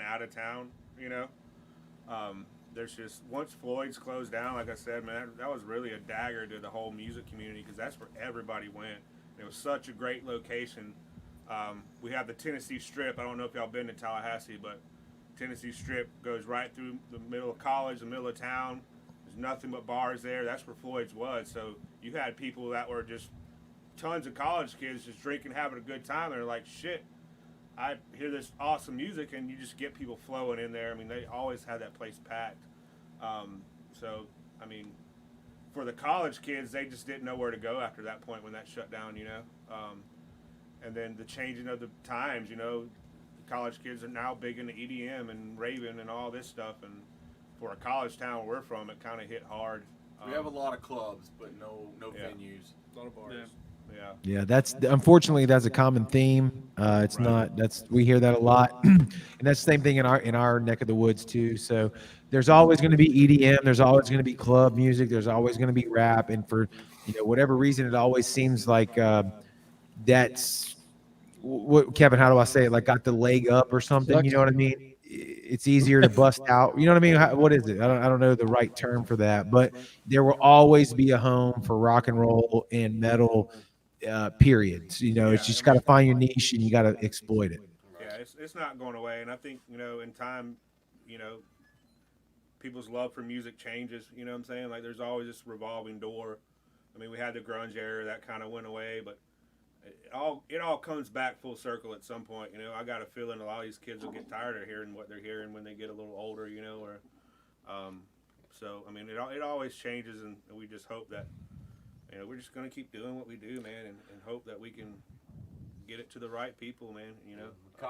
out of town, you know. There's just, once Floyd's closed down, like I said, man, that was really a dagger to the whole music community, because that's where everybody went. It was such a great location. We have the Tennessee Strip. I don't know if y'all been to Tallahassee, but Tennessee Strip goes right through the middle of college, the middle of town. There's nothing but bars there. That's where Floyd's was. So you had people that were just tons of college kids just drinking, having a good time. They're like, shit, I hear this awesome music, and you just get people flowing in there. I mean, they always had that place packed. So, I mean, for the college kids, they just didn't know where to go after that point when that shut down, you know. And then the changing of the times, you know, college kids are now big into EDM and raving and all this stuff. And for a college town where we're from, it kind of hit hard. We have a lot of clubs, but no venues. A lot of bars. Yeah, that's unfortunately that's a common theme. It's not, we hear that a lot, and that's the same thing in our neck of the woods too. So there's always going to be EDM, there's always going to be club music, there's always going to be rap, and for whatever reason, it always seems like that's what, Kevin, how do I say it? Like got the leg up or something. You know what I mean? It's easier to bust out. You know what I mean? What is it? I don't know the right term for that, but there will always be a home for rock and roll and metal. Periods. It's just got to find your niche and you got to exploit it. Yeah, it's not going away, and I think in time, people's love for music changes. You know what I'm saying? Like there's always this revolving door. I mean, we had the grunge era that kind of went away, but it all comes back full circle at some point. I got a feeling a lot of these kids will get tired of hearing what they're hearing when they get a little older. So I mean, it always changes, and we just hope that. We're just going to keep doing what we do, man, and hope that we can get it to the right people, man,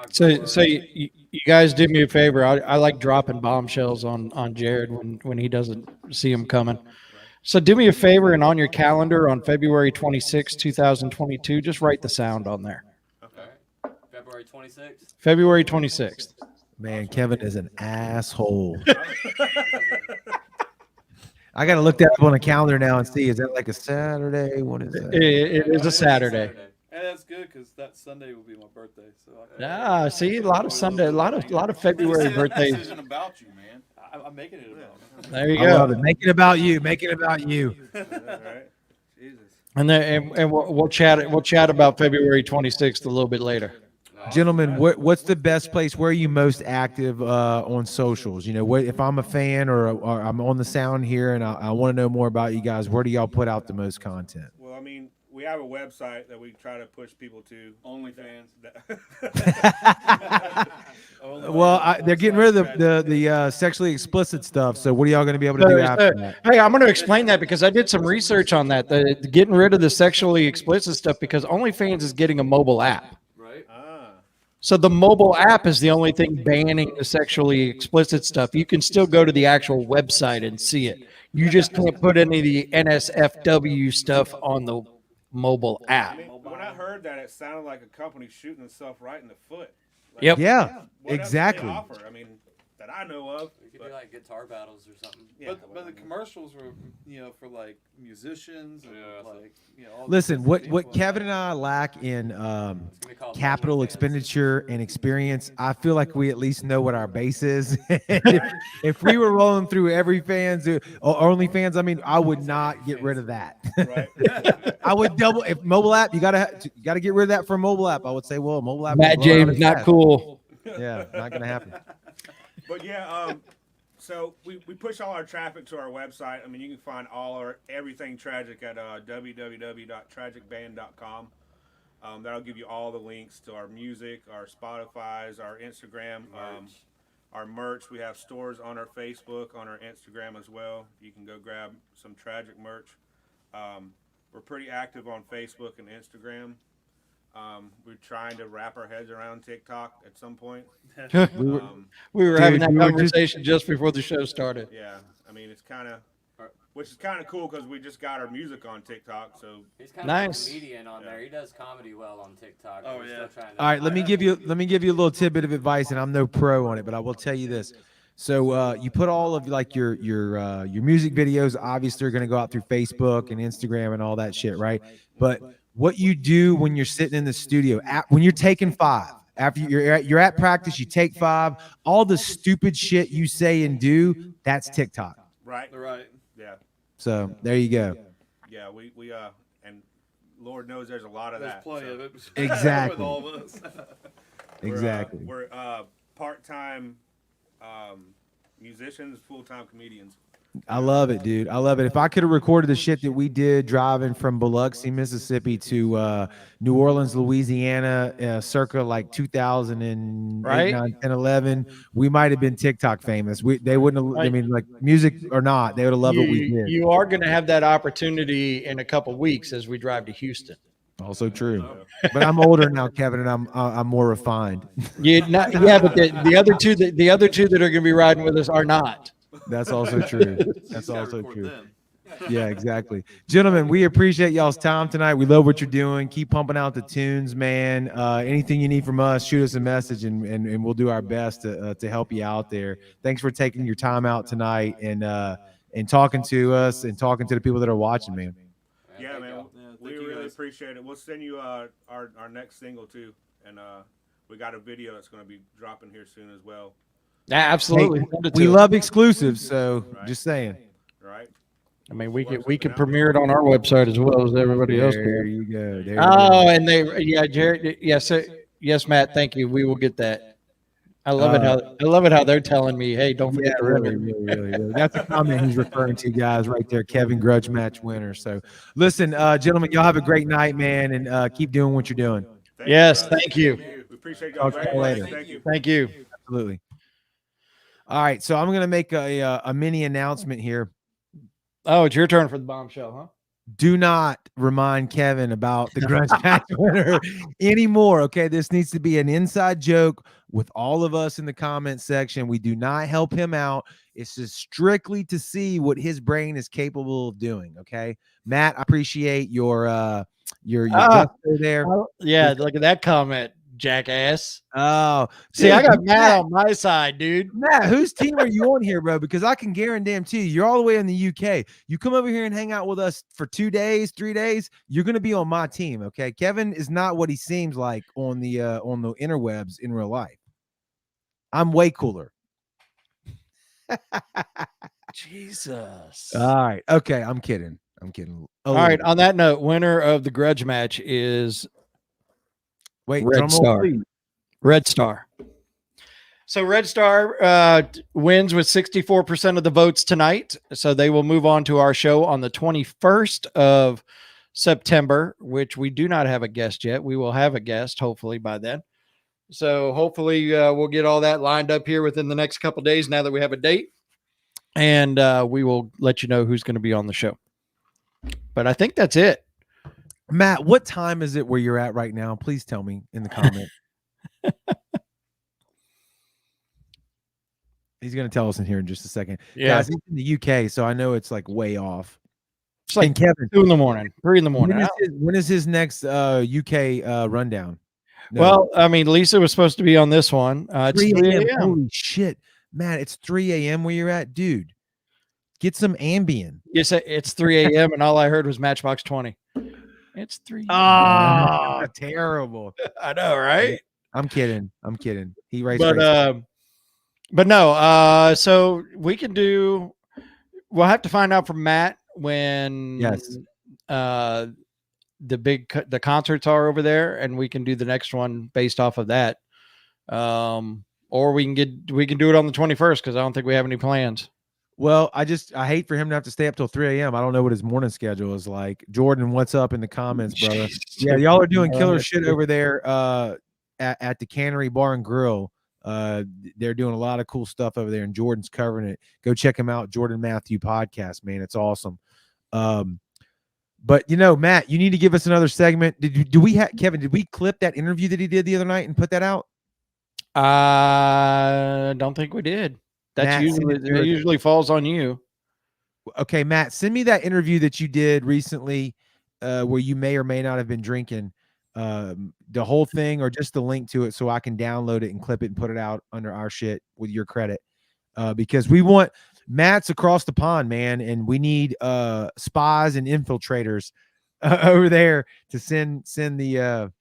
So you guys do me a favor. I like dropping bombshells on Jared when he doesn't see them coming. So do me a favor, and on your calendar on February 26, 2022, just write the sound on there. Okay. February 26th? February 26th. Man, Kevin is an asshole. I got to look that up on a calendar now and see. Is that like a Saturday? What is that? It is a Saturday. And that's good because that Sunday will be my birthday. So see, a lot of Sunday, a lot of February birthdays. This isn't about you, man. I'm making it about me. There you I go. love it. Make it about you. Make it about you. All right. Jesus. And we'll chat about February 26th a little bit later. Gentlemen, what's the best place? Where are you most active on socials? If I'm a fan or I'm on the sound here and I want to know more about you guys, where do y'all put out the most content? Well, I mean, we have a website that we try to push people to. OnlyFans. Well, they're getting rid of the sexually explicit stuff. So what are y'all going to be able to do after that? Hey, I'm going to explain that because I did some research on that. The getting rid of the sexually explicit stuff because OnlyFans is getting a mobile app. Right. So the mobile app is the only thing banning the sexually explicit stuff. You can still go to the actual website and see it. You just can't put any of the NSFW stuff on the mobile app. I mean, when I heard that, it sounded like a company shooting itself right in the foot. Like, Yep. Yeah, what exactly. else do they offer? I mean, that I know of. We could do like guitar battles or something. Yeah, But the commercials were, for like musicians and like, all Listen, the what people Kevin and I lack in capital expenditure and experience, I feel like we at least know what our base is. if we were rolling through every fans or OnlyFans, I mean, I would not get rid of that. Right. I would double if mobile app. You gotta get rid of that for a mobile app. I would say, well, mobile app. Matt James, not cool. Yeah, not gonna happen. But yeah, so we push all our traffic to our website. I mean, you can find everything Tragic at www.tragicband.com. That'll give you all the links to our music, our Spotify's, our Instagram, our merch. We have stores on our Facebook, on our Instagram as well. You can go grab some Tragic merch. We're pretty active on Facebook and Instagram. We're trying to wrap our heads around TikTok at some point. We were having that conversation just before the show started. Yeah, I mean, it's kind of, which is kind of cool because we just got our music on TikTok. So he's kind nice. of a comedian on there. He does comedy well on TikTok. Oh, yeah. All right, let me give you a little tidbit of advice, and I'm no pro on it, but I will tell you this. So you put all of like your music videos, obviously, are going to go out through Facebook and Instagram and all that shit, right? But what you do when you're sitting in the studio, when you're taking 5, after you're at practice, you take 5. All the stupid shit you say and do, that's TikTok. Right. Yeah. So there you go. Yeah, we and Lord knows there's a lot of that. There's plenty of it. Exactly. With all of us. Exactly. We're part-time musicians, full-time comedians. I love it, dude. I love it. If I could have recorded the shit that we did driving from Biloxi, Mississippi to New Orleans, Louisiana, circa like 2008, Right? 9, 10, 11, we might have been TikTok famous. They wouldn't have, I mean, like music or not, they would have loved what we did. You are going to have that opportunity in a couple weeks as we drive to Houston. Also true. But I'm older now, Kevin, and I'm more refined. But the other two that are going to be riding with us are not. That's also true. That's also true. Yeah, exactly. Gentlemen, we appreciate y'all's time tonight. We love what you're doing. Keep pumping out the tunes, man. Anything you need from us, shoot us a message, and we'll do our best to help you out there. Thanks for taking your time out tonight and talking to us and talking to the people that are watching, man. Yeah, man. We really appreciate it. We'll send you our next single too, and we got a video that's going to be dropping here soon as well. Absolutely. Hey, we love exclusives, so just saying. Right. I mean, we can premiere it on our website as well as everybody else. There you go. There and Jared, yes, Matt, thank you. We will get that. I love it how they're telling me, hey, don't forget really. That's a comment he's referring to, guys, right there. Kevin, Grudge Match winner. So, listen, gentlemen, y'all have a great night, man, and keep doing what you're doing. Thank you. We appreciate y'all Talk to you later. Thank you. Absolutely. All right, so I'm gonna make a mini announcement here. Oh, it's your turn for the bombshell, huh? Do not remind Kevin about the Grudge Match winner anymore. Okay, this needs to be an inside joke with all of us in the comment section. We do not help him out. It's just strictly to see what his brain is capable of doing. Okay, Matt, I appreciate your gusto there. Yeah, look at that comment, jackass. Oh, see, I got Matt on my side, dude. Matt, whose team are you on here, bro? Because I can guarantee you're all the way in the UK. You come over here and hang out with us for 2 days, 3 days, you're gonna be on my team. Okay, Kevin is not what he seems like on the interwebs in real life. I'm way cooler. Jesus. All right. Okay, I'm kidding. All right. On that note, winner of the Grudge Match is Reddstar. Reddstar. So Reddstar wins with 64% of the votes tonight. So they will move on to our show on the 21st of September, which we do not have a guest yet. We will have a guest hopefully by then. So hopefully we'll get all that lined up here within the next couple of days now that we have a date. And we will let you know who's going to be on the show. But I think that's it. Matt, what time is it where you're at right now? Please tell me in the comment. He's going to tell us in here in just a second. Yeah. Guys, he's in the UK, so I know it's like way off. It's like Kevin, 2 in the morning, 3 in the morning. When is his next UK rundown? No. Well, I mean, Lisa was supposed to be on this one. It's 3 3 a.m. a.m. Holy shit. Matt, it's 3 a.m. where you're at? Dude, get some Ambien. Yes, it's 3 a.m. and all I heard was Matchbox 20. It's 3. Oh, terrible. I know, right? I'm kidding. He raced. But no, so we'll have to find out from Matt when the concerts are over there, and we can do the next one based off of that. Or we can do it on the 21st because I don't think we have any plans. Well, I hate for him to have to stay up till 3 a.m. I don't know what his morning schedule is like. Jordan, what's up in the comments, brother? Yeah, y'all are doing killer shit over there at the Cannery Bar and Grill. They're doing a lot of cool stuff over there, and Jordan's covering it. Go check him out, Jordan Matthew podcast, man. It's awesome. But Matt, you need to give us another segment. Kevin, did we clip that interview that he did the other night and put that out? I don't think we did. That usually falls on you. Okay, Matt, send me that interview that you did recently where you may or may not have been drinking. The whole thing or just the link to it so I can download it and clip it and put it out under our shit with your credit. Because we want Matt's across the pond, man, and we need spies and infiltrators over there to send the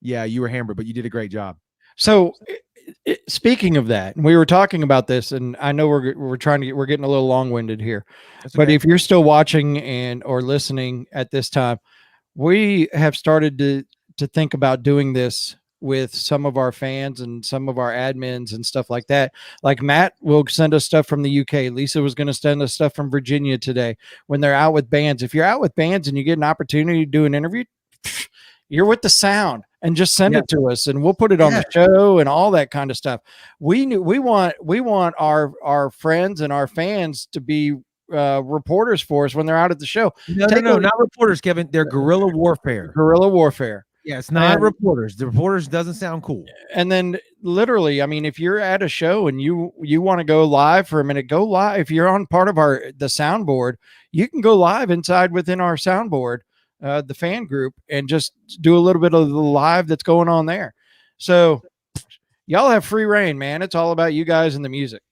you were hammered, but you did a great job. So speaking of that, we were talking about this, and I know we're getting a little long-winded here. But if you're still watching or listening at this time, we have started to think about doing this with some of our fans and some of our admins and stuff like that. Like Matt will send us stuff from the UK. Lisa was going to send us stuff from Virginia today when they're out with bands. If you're out with bands and you get an opportunity to do an interview, you're with the sound and just send it to us and we'll put it on the show and all that kind of stuff. We want our friends and our fans to be reporters for us when they're out at the show. No, not reporters, Kevin. They're guerrilla warfare. Guerrilla warfare. Yeah, it's not reporters. The reporters doesn't sound cool. And then literally, I mean, if you're at a show and you want to go live for a minute, go live. If you're on part of the soundboard, you can go live within our soundboard, the fan group, and just do a little bit of the live that's going on there. So y'all have free reign, man. It's all about you guys and the music.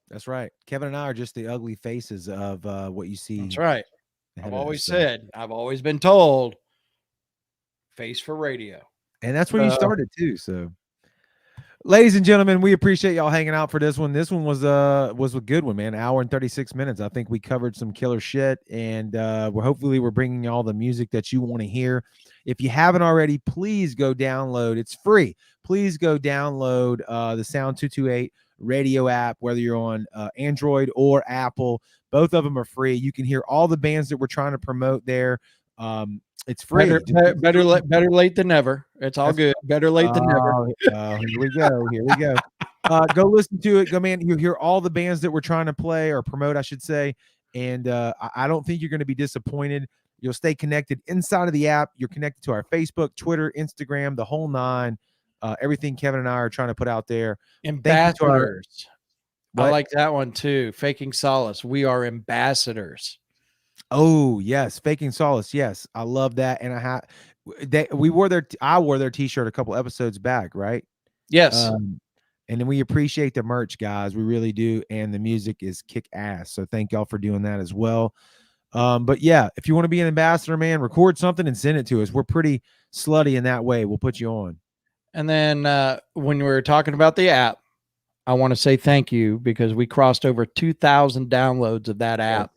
That's right. Kevin and I are just the ugly faces of what you see. That's right. I've always been told, face for radio. And that's where you started too. So ladies and gentlemen, we appreciate y'all hanging out for this one. This one was a good one, man. 1 hour and 36 minutes. I think we covered some killer shit, and we're bringing y'all the music that you want to hear. If you haven't already, please go download. It's free. Please go download the Sound 228 radio app, whether you're on Android or Apple. Both of them are free. You can hear all the bands that we're trying to promote there. It's free. Better late than never. It's all good. Better late than never. Here we go. Go listen to it. Go, man. You hear all the bands that we're trying to play or promote, I should say. And I don't think you're going to be disappointed. You'll stay connected inside of the app. You're connected to our Facebook, Twitter, Instagram, the whole nine. Everything Kevin and I are trying to put out there. Ambassadors. I like that one too. Faking Solace. We are ambassadors. Oh yes, Faking Solace. Yes, I love that. And I wore their t-shirt a couple episodes back, right? Yes. And then we appreciate the merch, guys. We really do. And the music is kick ass. So thank y'all for doing that as well. But yeah, if you want to be an ambassador, man, record something and send it to us. We're pretty slutty in that way. We'll put you on. And then when we were talking about the app, I want to say thank you because we crossed over 2,000 downloads of that app.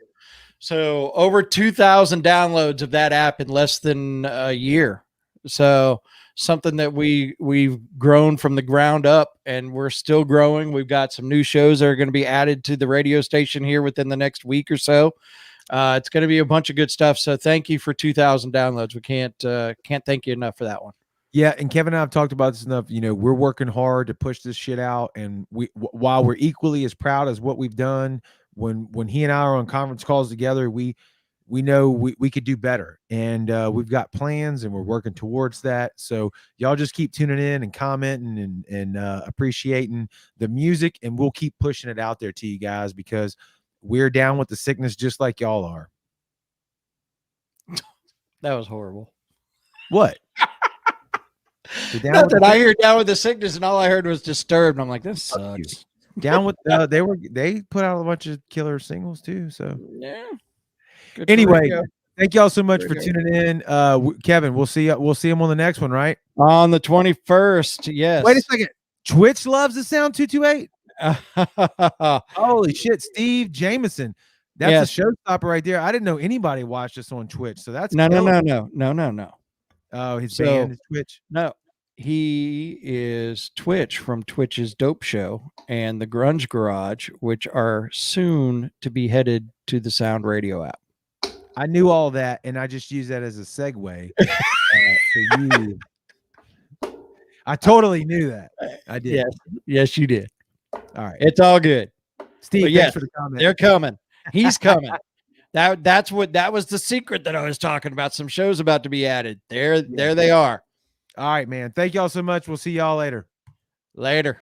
So over 2,000 downloads of that app in less than a year. So something that we've grown from the ground up, and we're still growing. We've got some new shows that are going to be added to the radio station here within the next week or so. It's going to be a bunch of good stuff. So thank you for 2,000 downloads. We can't thank you enough for that one. Yeah, and Kevin and I have talked about this enough. You know, we're working hard to push this shit out, and while we're equally as proud as what we've done, when he and I are on conference calls together, we know we could do better, and we've got plans, and we're working towards that. So y'all just keep tuning in and commenting and appreciating the music, and we'll keep pushing it out there to you guys because we're down with the sickness just like y'all are. That was horrible. What? Not that I hear down with the sickness, and all I heard was disturbed. And I'm like, this sucks. Down with they put out a bunch of killer singles too. So yeah. Anyway, thank y'all so much for tuning in. Kevin, we'll see him on the next one, right? On the 21st. Yes. Wait a second. Twitch loves the sound 228. Holy shit, Steve Jameson. That's a showstopper right there. I didn't know anybody watched this on Twitch. So that's no. Oh, his band is Twitch. No, he is Twitch from Twitch's Dope Show and the Grunge Garage, which are soon to be headed to the Sound Radio app. I knew all that, and I just used that as a segue for you. I totally knew that. I did. Yes, you did. All right, it's all good. Steve, thanks for the comment. They're coming. He's coming. That was the secret that I was talking about. Some shows about to be added. There they are. All right, man. Thank y'all so much. We'll see y'all later. Later.